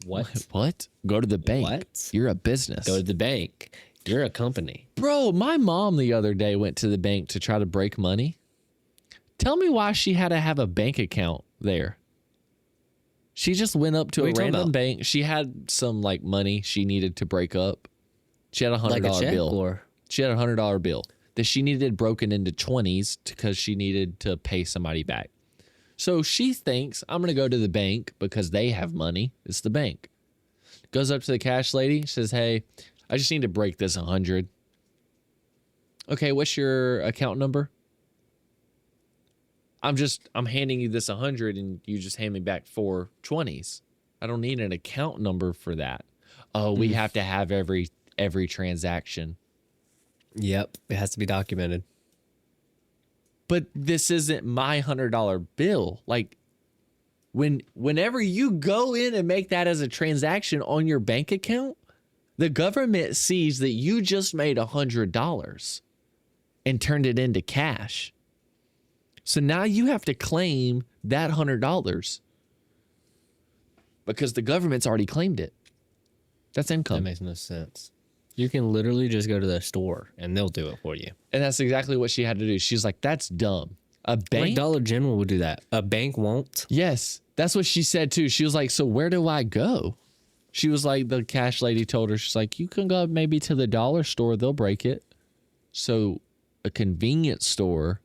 What? What? Go to the bank. What? You're a business. Go to the bank. You're a company. Bro, my mom the other day went to the bank to try to break money. Tell me why she had to have a bank account there. She just went up to What are a you talking random about? bank. She had some like money she needed to break up. She had $100 Like a check bill. or She had $100 bill that she needed broken into 20s because she needed to pay somebody back. So she thinks, I'm going to go to the bank because they have money. It's the bank. Goes up to the cash lady, says, hey, I just need to break this 100. Okay, what's your account number? I'm handing you this 100 and you just hand me back 4 20s. I don't need an account number for that. Oh, we have to have every transaction. Yep, it has to be documented. But this isn't my $100 bill. Like whenever you go in and make that as a transaction on your bank account, the government sees that you just made $100 and turned it into cash. So now you have to claim that $100 because the government's already claimed it. That's That income. makes no sense. You can literally just go to the store and they'll do it for you. And that's exactly what she had to do. She's like, that's dumb. A bank? Like Dollar General would do that. A bank won't. Yes, that's what she said too. She was like, so where do I go? She was like, the cash lady told her, she's like, you can go maybe to the dollar store. They'll break it. So a convenience store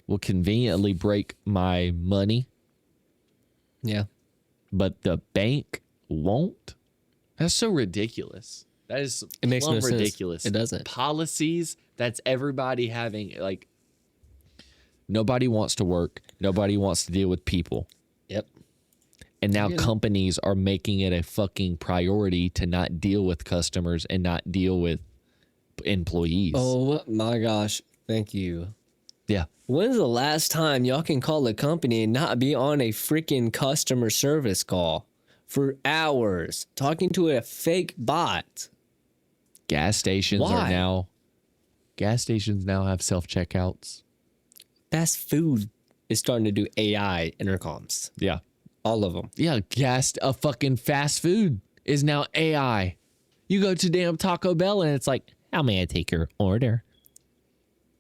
will conveniently break my money, Yeah. but the bank won't. That's so ridiculous. That is It makes no plumb sense. ridiculous. It doesn't. Policies that's everybody having, like, nobody wants to work. Nobody wants to deal with people. Yep. And now Yeah. companies are making it a fucking priority to not deal with customers and not deal with employees. Oh my gosh. Thank you. Yeah. When's the last time y'all can call a company and not be on a freaking customer service call for hours talking to a fake bot? Gas stations Why? gas stations now have self-checkouts. Fast food is starting to do AI intercoms. Yeah. All of them. Yeah, a fucking fast food is now AI. You go to damn Taco Bell and it's like, how may I take your order?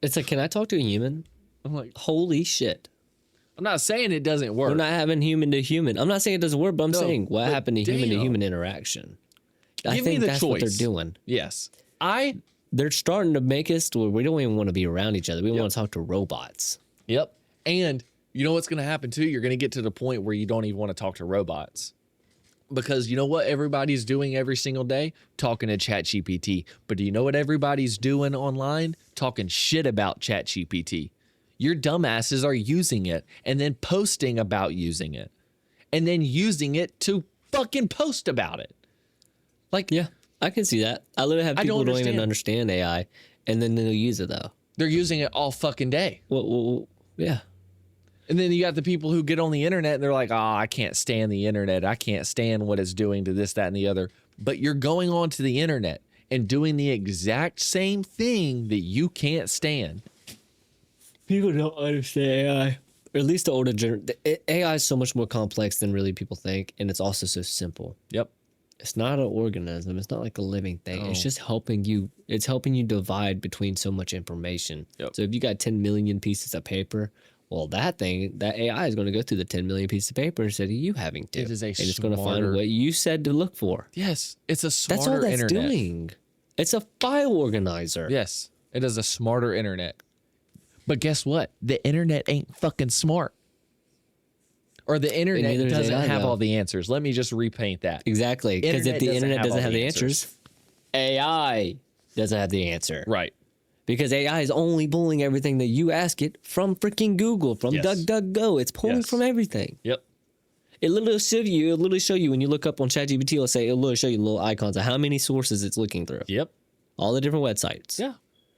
It's like, can I talk to a human? I'm like, Holy shit. I'm not saying it doesn't work. We're not having human to human. I'm not saying it doesn't work, but I'm No, saying what but happened to human to damn. human interaction. I Give me think the that's what they're choice. doing. Yes. They're starting to make us to where we don't even want to be around each other. We want to talk to robots. Yep. And you know what's going to happen too? You're going to get to the point where you don't even want to talk to robots. Because you know what everybody's doing every single day? Talking to ChatGPT. But do you know what everybody's doing online? Talking shit about ChatGPT. Your dumbasses are using it and then posting about using it. And then using it to fucking post about it. Like, Yeah, I can see that. I literally have I people don't who don't even understand. understand AI, and then they'll use it though. they're using it all fucking day. Well, yeah. And then you got the people who get on the internet and they're like, oh, I can't stand the internet. I can't stand what it's doing to this, that, and the other. But you're going onto the internet and doing the exact same thing that you can't stand. People don't understand AI. Or at least the older generation. AI is so much more complex than really people think, and it's also so simple. Yep. It's not an organism. It's not like a living thing. It's No. just helping you. It's helping you divide between so much information. Yep. So if you got 10 million pieces of paper, well, that AI is going to go through the 10 million pieces of paper instead of you having to. It is a and it's going to find smarter- what you said to look for. Yes. It's a smarter That's all that's internet. doing. It's a file organizer. Yes. It is a smarter internet. But guess what? The internet ain't fucking smart. Or the internet neither is doesn't AI, have though. all the answers. Let me just repaint that. Exactly. Because if the internet doesn't all have the answers, AI doesn't have the answer. Right. Because AI is only pulling everything that you ask it from freaking Google, from Yes. DuckDuckGo. It's pulling Yes. from everything. Yep. It'll literally show you when you look up on ChatGPT, let's say, it'll literally show you little icons of how many sources it's looking through. Yep. All the different websites. Yeah.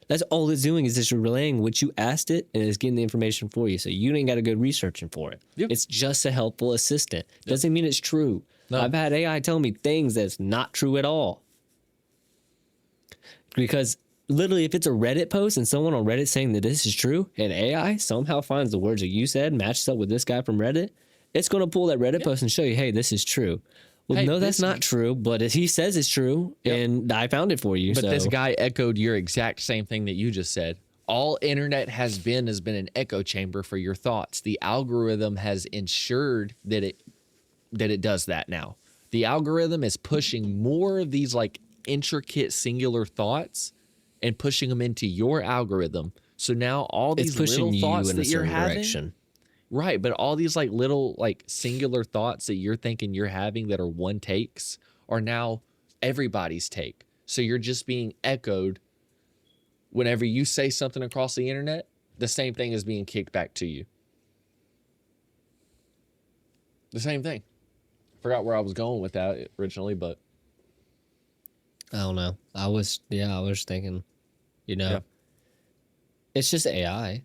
That's all it's doing is just relaying what you asked it and it's getting the information for you. So you ain't got to go researching for it. Yep. It's just a helpful assistant. Doesn't mean it's true. No. I've had AI tell me things that's not true at all. Because literally, if it's a Reddit post and someone on Reddit saying that this is true, and AI somehow finds the words that you said matches up with this guy from Reddit, it's going to pull that Reddit post and show you, hey, this is true. Well, Hey, no, that's this- not true, but he says it's true, and I found it for you. But so. this guy echoed your exact same thing that you just said. All internet has been an echo chamber for your thoughts. The algorithm has ensured that it does that now. The algorithm is pushing more of these like intricate singular thoughts and pushing them into your algorithm. So now all it's these pushing little you thoughts in a that you're certain having, direction. right? But all these like little like singular thoughts that you're thinking you're having that are one takes are now everybody's take. So you're just being echoed. Whenever you say something across the internet, the same thing is being kicked back to you. The same thing. Forgot where I was going with that originally, but I don't know. I was thinking, Yeah. it's just AI.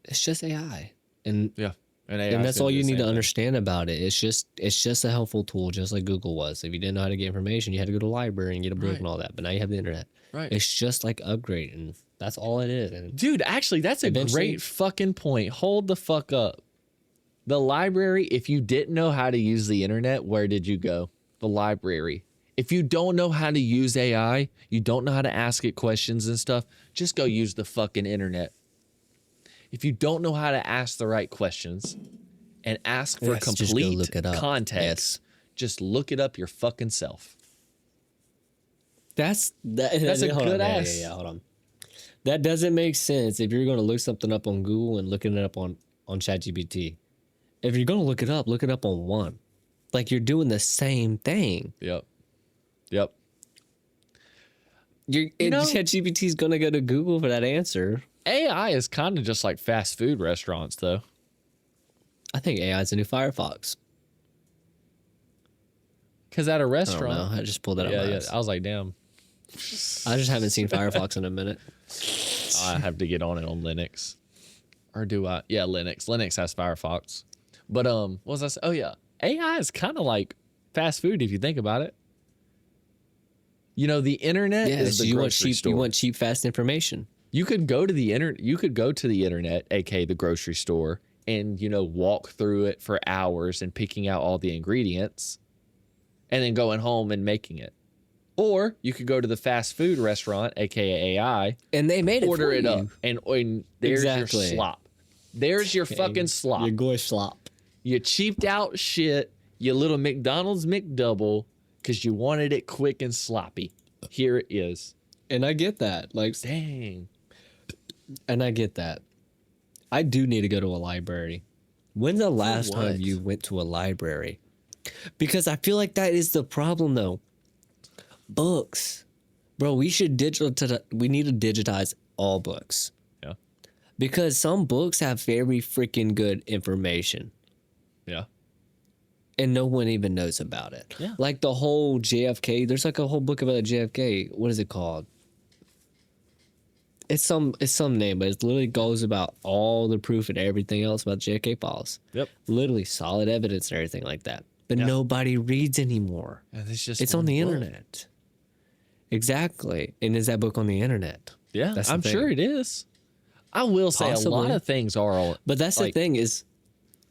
It's just AI. And yeah. and that's all you need to understand about it. It's just a helpful tool, just like Google was. If you didn't know how to get information, you had to go to the library and get a book Right. and all that. But now you have the internet. Right. It's just like upgrading. That's all it is. And Dude, actually, that's a Eventually- great fucking point. Hold the fuck up. The library, if you didn't know how to use the internet, where did you go? The library. If you don't know how to use AI, you don't know how to ask it questions and stuff, just go use the fucking internet. If you don't know how to ask the right questions and ask for Yes, just go complete look it up. context, just look it up your fucking self. that's a hold good on. ass. Yeah, hold on. That doesn't make sense if you're going to look something up on Google and looking it up on ChatGPT. If you're going to look it up on one. Like you're doing the same thing. Yep. Yep. ChatGPT is going to go to Google for that answer. AI is kind of just like fast food restaurants, though. I think AI is a new Firefox. Because at a I don't restaurant, know. I just pulled that yeah, out. yeah, I was like, damn, I just haven't seen Firefox in a minute. I have to get on it on Linux. Or do I? Yeah, Linux. Linux has Firefox. But what was I saying? Oh yeah, AI is kind of like fast food if you think about it. You know, the internet Yeah, is the you want grocery cheap. store. You want cheap, fast information. You could go to the internet. You could go to the internet, aka the grocery store, and walk through it for hours and picking out all the ingredients, and then going home and making it. Or you could go to the fast food restaurant, aka AI, And they made it order for it you. up, and there's Exactly. your slop. There's your fucking slop. Your goy slop. You cheaped out shit, you little McDonald's McDouble, because you wanted it quick and sloppy. Here it is. And I get that. Like, Dang. and I get that. I do need to go to a library. When's the last time what? you went to a library? Because I feel like that is the problem, though. Books, bro. We need to digitize all books. Yeah. Because some books have very freaking good information. Yeah. And no one even knows about it. Yeah. Like the whole JFK. There's like a whole book about JFK. What is it called? It's some name, but it literally goes about all the proof and everything else about JFK files. Yep. Literally solid evidence and everything like that. But Yeah. nobody reads anymore. And It's on the internet. Exactly. And is that book on the internet? Yeah, That's the I'm thing. sure it is. I will say a lot Possibly. of things are all. But that's like, the thing is,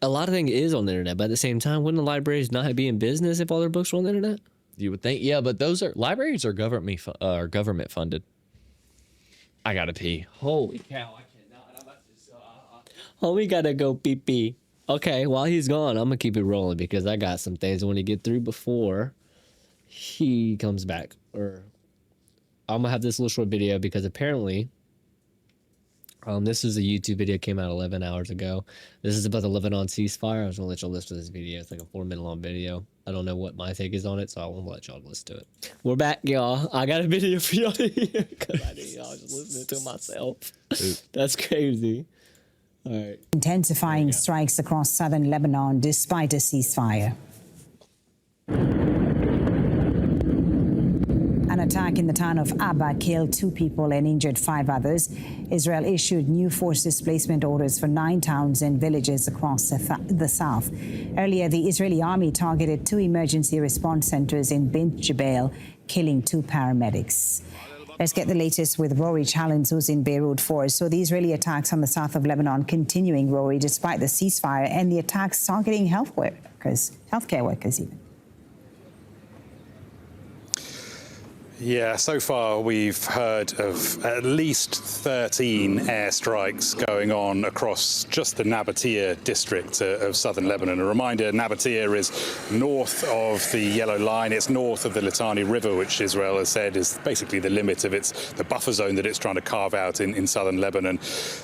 a lot of things is on the internet. But at the same time, wouldn't the libraries not be in business if all their books were on the internet? You would think, yeah, but those are libraries are government funded. I gotta pee. Holy cow! I cannot. I'm about to. Oh, we gotta go pee pee. Okay, while he's gone, I'm gonna keep it rolling because I got some things I want to get through before he comes back. Or I'm gonna have this little short video because apparently This is a YouTube video, came out 11 hours ago. This is about the Lebanon ceasefire. I was gonna let y'all listen to this video. It's like a 4-minute long video. I don't know what my take is on it, so I won't let y'all listen to it. We're back, y'all. I got a video for y'all to hear because I knew y'all just listening to myself. That's crazy. All right. Intensifying strikes across southern Lebanon despite a ceasefire. An attack in the town of Abba killed 2 people and injured 5 others. Israel issued new forced displacement orders for 9 towns and villages across the south. Earlier, the Israeli army targeted 2 emergency response centers in Bint Jbeil, killing 2 paramedics. Let's get the latest with Rory Challenge, who's in Beirut for us. So the Israeli attacks on the south of Lebanon continuing, Rory, despite the ceasefire and the attacks targeting healthcare workers even. Yeah, so far we've heard of at least 13 airstrikes going on across just the Nabatea district of southern Lebanon. A reminder, Nabatea is north of the Yellow Line. It's north of the Litani River, which Israel has said is basically the limit of the buffer zone that it's trying to carve out in southern Lebanon.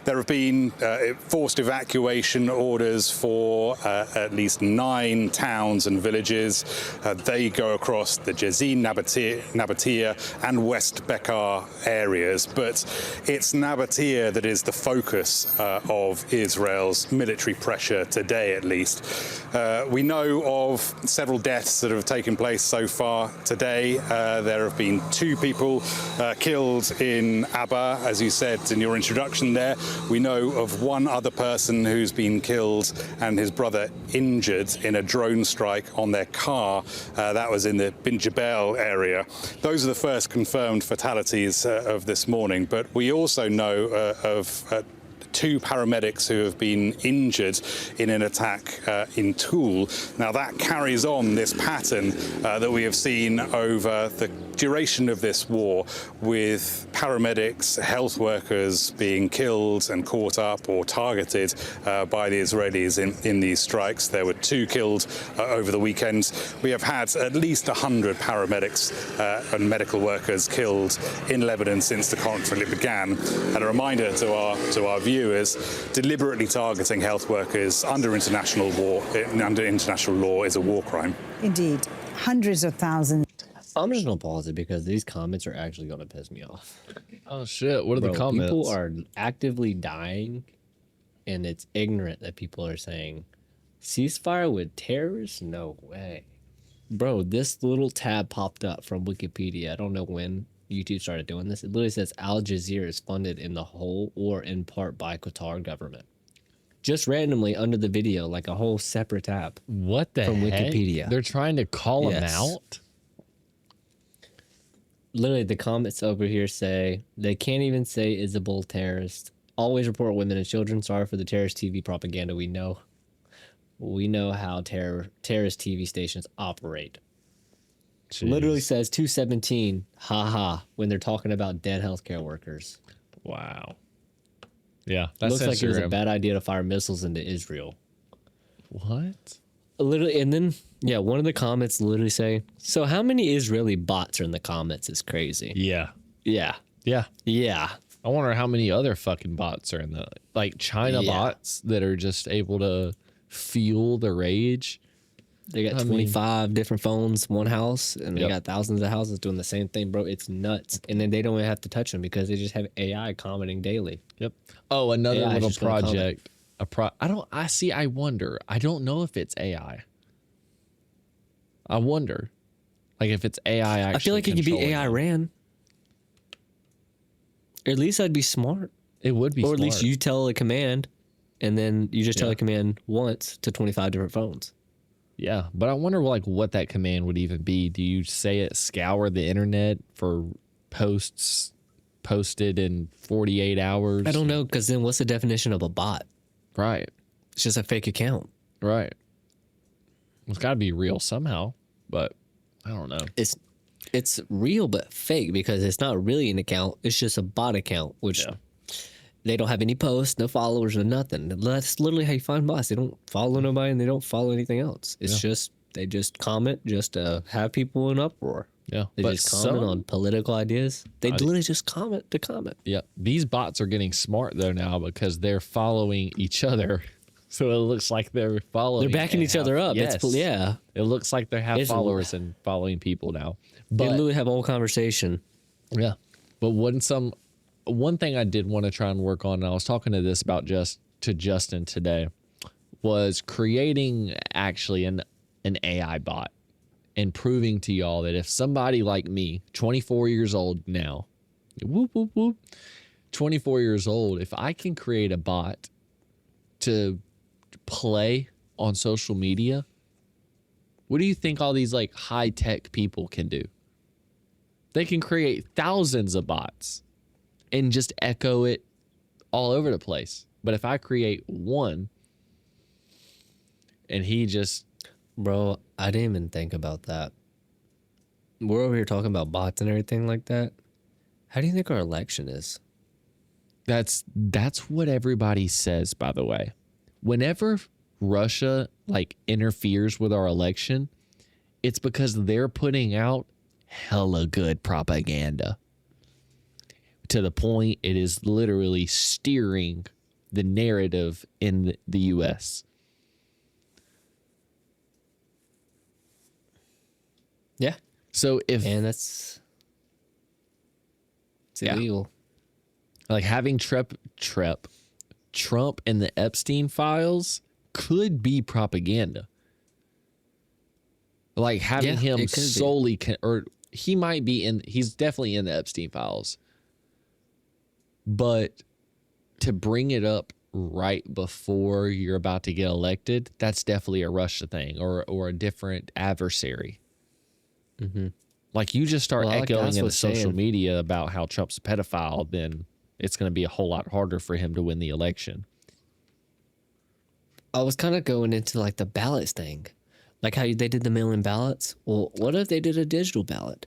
There have been forced evacuation orders for at least 9 towns and villages. They go across the Jazin, Nabatea, and West Bekaa areas, but it's Nabatea that is the focus of Israel's military pressure today, at least. We know of several deaths that have taken place so far today. There have been 2 people killed in Abba, as you said in your introduction there. We know of 1 other person who's been killed and his brother injured in a drone strike on their car. That was in the Bint Jbeil area. Those are the first confirmed fatalities of this morning, but we also know of 2 paramedics who have been injured in an attack in Toul. Now that carries on this pattern that we have seen over the duration of this war, with paramedics, health workers being killed and caught up or targeted by the Israelis in these strikes. There were 2 killed over the weekend. We have had at least 100 paramedics and medical workers killed in Lebanon since the conflict began. And a reminder to our viewers, deliberately targeting health workers under international law is a war crime. Indeed, hundreds of thousands. I'm just gonna pause it because these comments are actually gonna piss me off. Oh shit! What are the comments? People are actively dying, and it's ignorant that people are saying ceasefire with terrorists. No way, bro. This little tab popped up from Wikipedia. I don't know when YouTube started doing this. It literally says Al Jazeera is funded in the whole or in part by Qatar government. Just randomly under the video, like a whole separate tab. What the from heck? Wikipedia? They're trying to call him out. Literally, the comments over here say they can't even say Isabel terrorist. Always report women and children. Sorry for the terrorist TV propaganda. We know how terrorist TV stations operate. Jeez. Literally says 217, haha, when they're talking about dead healthcare workers. Wow. Yeah, that's looks like it was a bad idea to fire missiles into Israel. What? Literally, and then one of the comments literally say, "So how many Israeli bots are in the comments?" It's crazy. Yeah. Yeah. Yeah. Yeah. I wonder how many other fucking bots are in the China bots that are just able to fuel the rage. They got 25 different phones, one house, and they got thousands of houses doing the same thing, bro. It's nuts. And then they don't even have to touch them because they just have AI commenting daily. Yep. Oh, another AI little project. I wonder. I don't know if it's AI. I wonder. Like if it's AI actually. I feel like it could be AI ran. Or at least that'd be smart. It would be Or smart. at least you tell a command and then you just tell a command once to 25 different phones. Yeah, but I wonder what that command would even be. Do you say it scour the internet for posts posted in 48 hours? I don't know, because then what's the definition of a bot? Right. It's just a fake account. Right. It's got to be real somehow, but I don't know. It's real but fake because it's not really an account. It's just a bot account, which they don't have any posts, no followers, or nothing. That's literally how you find bots. They don't follow nobody and they don't follow anything else. It's just they just comment just to have people in uproar. Yeah, They but just comment on political ideas. They literally just comment to comment. Yeah, these bots are getting smart though now because they're following each other, so it looks like they're following. They're backing each other up. Yes, Yeah. it looks like they have It's- followers and following people now. They But literally have a whole conversation. yeah, but one thing I did want to try and work on, and I was talking to Justin today, was creating actually an AI bot. And proving to y'all that if somebody like me, 24 years old now, whoop, whoop, whoop, 24 years old, if I can create a bot to play on social media, what do you think all these like high tech people can do? They can create thousands of bots and just echo it all over the place. But if I create one and he just, Bro, I didn't even think about that. We're over here talking about bots and everything like that. How do you think our election is? that's what everybody says, by the way. Whenever Russia like interferes with our election, it's because they're putting out hella good propaganda. To the point it is literally steering the narrative in the US. Yeah. So if It's illegal. like having Trump in the Epstein files could be propaganda. Like having Yeah, him it could be. solely or he might be he's definitely in the Epstein files. But to bring it up right before you're about to get elected, that's definitely a Russia thing or a different adversary. Mm-hmm. Like you just start Well, echoing that's in the what's social saying. media about how Trump's a pedophile, then it's going to be a whole lot harder for him to win the election. I was kind of going into like the ballots thing, like how they did the mail-in ballots. Well, what if they did a digital ballot,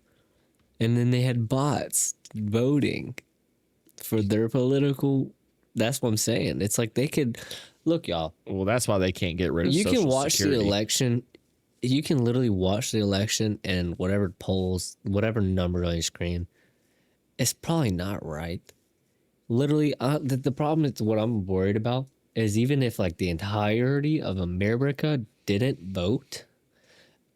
and then they had bots voting for their political? That's what I'm saying. It's like they could look, y'all. Well, that's why they can't get rid of You Social can watch Security. the election. You can literally watch the election and whatever polls, whatever number on your screen, it's probably not right. Literally, the problem is what I'm worried about is even if like the entirety of America didn't vote,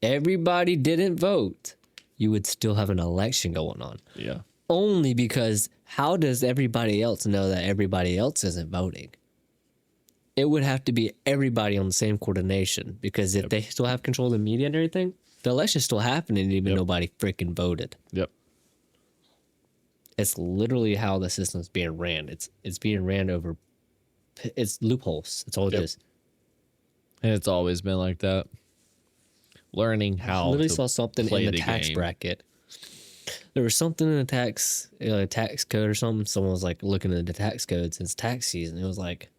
everybody didn't vote, you would still have an election going on. Yeah. Only because how does everybody else know that everybody else isn't voting? It would have to be everybody on the same coordination because if they still have control of the media and everything, the election's still happening even nobody freaking voted. Yep. It's literally how the system's being ran. It's being ran over. It's loopholes. That's all it is. And it's always been like that. Learning I how literally to saw something play in the the tax game. bracket. There was something in the tax code or something. Someone was like looking at the tax code since tax season. It was like,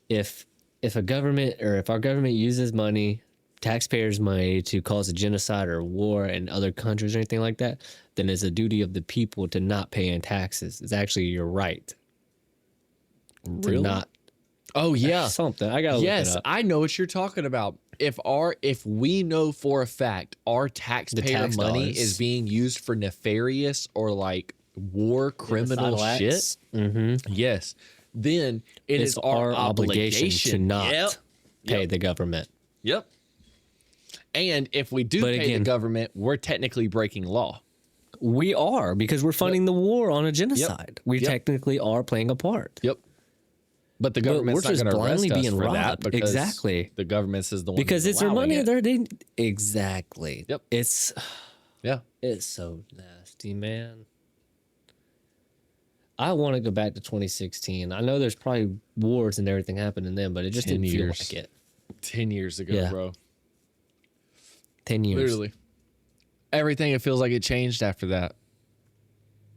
if a government or if our government uses money, taxpayers' money to cause a genocide or war in other countries or anything like that, then it's a duty of the people to not pay in taxes. It's actually your right to not. Oh yeah. Something. I gotta look it Yes, up. I know what you're talking about. If we know for a fact our taxpayer tax money dollars. is being used for nefarious or like war criminal Genocidal shit, acts. Mm-hmm. yes, then It's is our obligation to not Yep. pay Yep. the government. Yep. And if we do But pay again- the government, we're technically breaking law. We are, because we're funding the war on a genocide. We Yep. technically are playing a part. Yep. But the government's we're not just going to arrest blindly us being for that robbed. because Exactly. the government is the one Because who's it's their allowing money. it. Exactly. Yep. It's Yeah. so nasty, man. I want to go back to 2016. I know there's probably wars and everything happening then, but it just 10 didn't years. feel like it. 10 years ago, Yeah. bro. 10 years. Literally. Everything, it feels like it changed after that.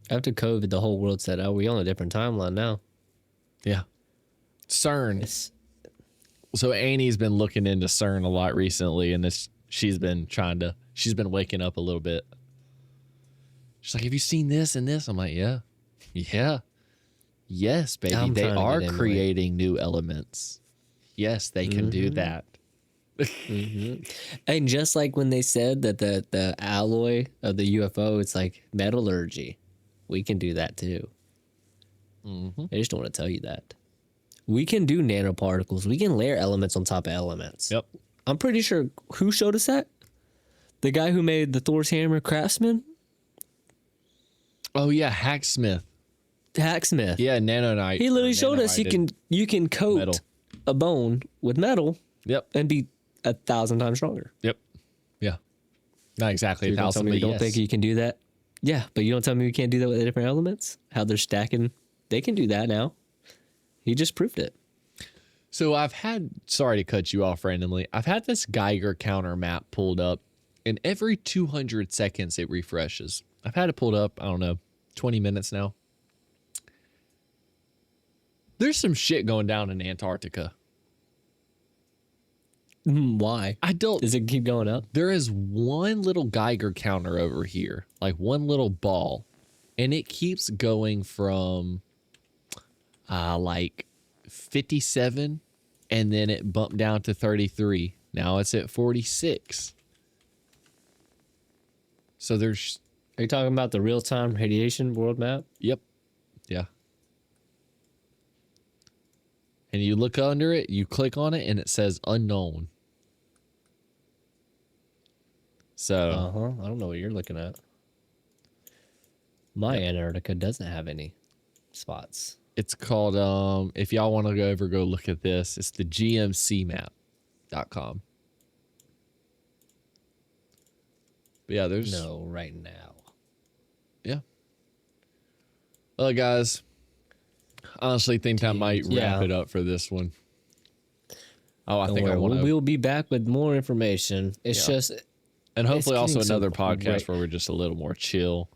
After COVID, the whole world said, oh, we're on a different timeline now. Yeah. CERN. It's, So Annie's been looking into CERN a lot recently, and she's been waking up a little bit. She's like, have you seen this and this? I'm like, yeah. Yeah. Yes, baby. I'm They trying to are get into it. creating new elements. Yes, they can do that. And just like when they said that the alloy of the UFO, it's like metallurgy. We can do that too. I just don't want to tell you that. We can do nanoparticles. We can layer elements on top of elements. Yep. I'm pretty sure who showed us that? The guy who made the Thor's hammer, Craftsman? Oh yeah, Hacksmith. Hacksmith. Yeah, nanonite. He literally showed us you can coat metal. a bone with metal Yep. and be 1,000 times stronger. Yep. Yeah. Not exactly You don't tell 1,000, me you but don't yes. think you can do that? Yeah, but you don't tell me you can't do that with the different elements? How they're stacking. They can do that now. He just proved it. So sorry to cut you off randomly. I've had this Geiger counter map pulled up, and every 200 seconds it refreshes. I've had it pulled up, I don't know, 20 minutes now. There's some shit going down in Antarctica. Why? Does it keep going up? There is one little Geiger counter over here, like one little ball, and it keeps going from like 57, and then it bumped down to 33. Now it's at 46. So there's... Are you talking about the real-time radiation world map? Yep. Yeah. And you look under it, you click on it, and it says unknown. So... I don't know what you're looking at. My Antarctica doesn't have any spots. It's called, if y'all want to go look at this, it's the gmcmap.com. But yeah, there's... No, right now. Yeah. Well, guys, honestly think that might wrap it up for this one. Oh, I think I want to... We'll be back with more information. It's just... And hopefully also getting so another podcast where we're just a little more chill.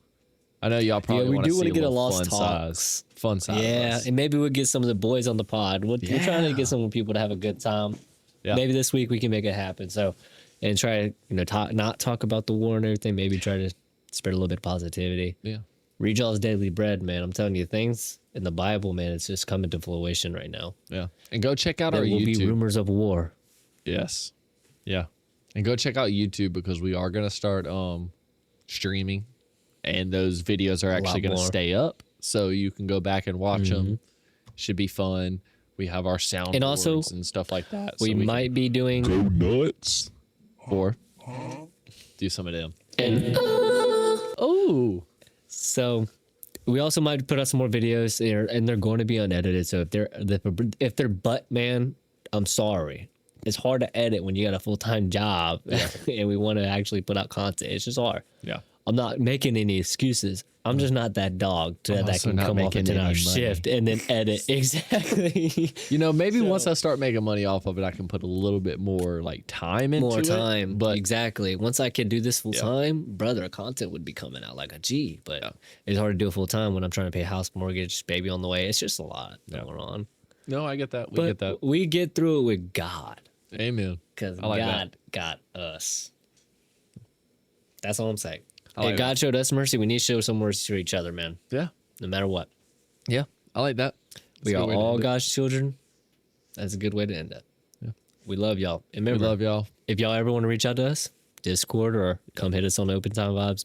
I know y'all probably want to see get a little Lost fun size. Yeah, of us. and maybe we'll get some of the boys on the pod. We're trying to get some people to have a good time. Yeah. Maybe this week we can make it happen. So, and try to not talk about the war and everything. Maybe try to spread a little bit of positivity. Yeah. Read y'all's daily bread, man. I'm telling you, things in the Bible, man, it's just coming to fruition right now. Yeah. And go check out There our will YouTube. be rumors of war. Yes. Yeah. And go check out YouTube because we are going to start streaming, and those videos are actually going to stay up, so you can go back and watch them. Should be fun. We have our sound And also, boards and stuff like that. We might be doing go nuts or do some of them. and so we also might put out some more videos there, and they're going to be unedited. So if they're butt, man, I'm sorry. It's hard to edit when you got a full-time job and we want to actually put out content. It's just hard. Yeah. I'm not making any excuses. I'm just not that dog that also can not come off a making 10-hour any shift and then edit. Exactly. You know, maybe once I start making money off of it, I can put a little bit more like time into More time. it. But exactly. Once I can do this full time, brother, content would be coming out like a G. But it's hard to do it full time when I'm trying to pay a house mortgage, baby on the way. It's just a lot going on. no, I get that. We get through it with God. Amen. Because like God got us. That's all I'm saying. like And God showed us mercy. We need to show some mercy to each other, man. Yeah. No matter what. Yeah. I like that. We That's a are good way to all end it. God's children. That's a good way to end it. Yeah. We love y'all. And We remember, love y'all. if y'all ever want to reach out to us, Discord or come hit us on OpenTimeVibes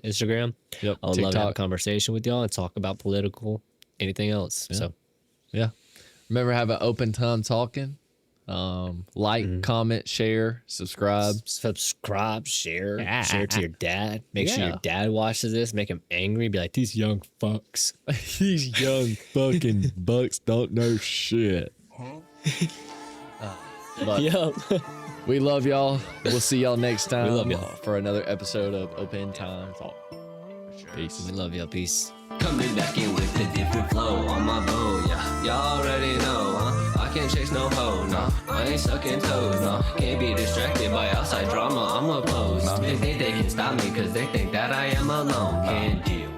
Instagram. Yep. I would love to have a TikTok. conversation with y'all and talk about political, anything else. So Yeah. Remember, have an open time talking. Like, comment, share, subscribe. subscribe, share it to your dad. Make sure your dad watches this. Make him angry. Be like, these young fucks. These young fucking bucks don't know shit. But Yup. we love y'all. We'll see y'all next time. We love y'all. For another episode of Open Time Talk. Peace. We love y'all. Peace. Coming back in with a different flow on my bow, yeah. Y'all already know, huh? I can't chase no hoe, no. I ain't sucking toes, no. Can't be distracted by outside drama, I'm opposed. They think they can stop me cause they think that I am alone. Can't deal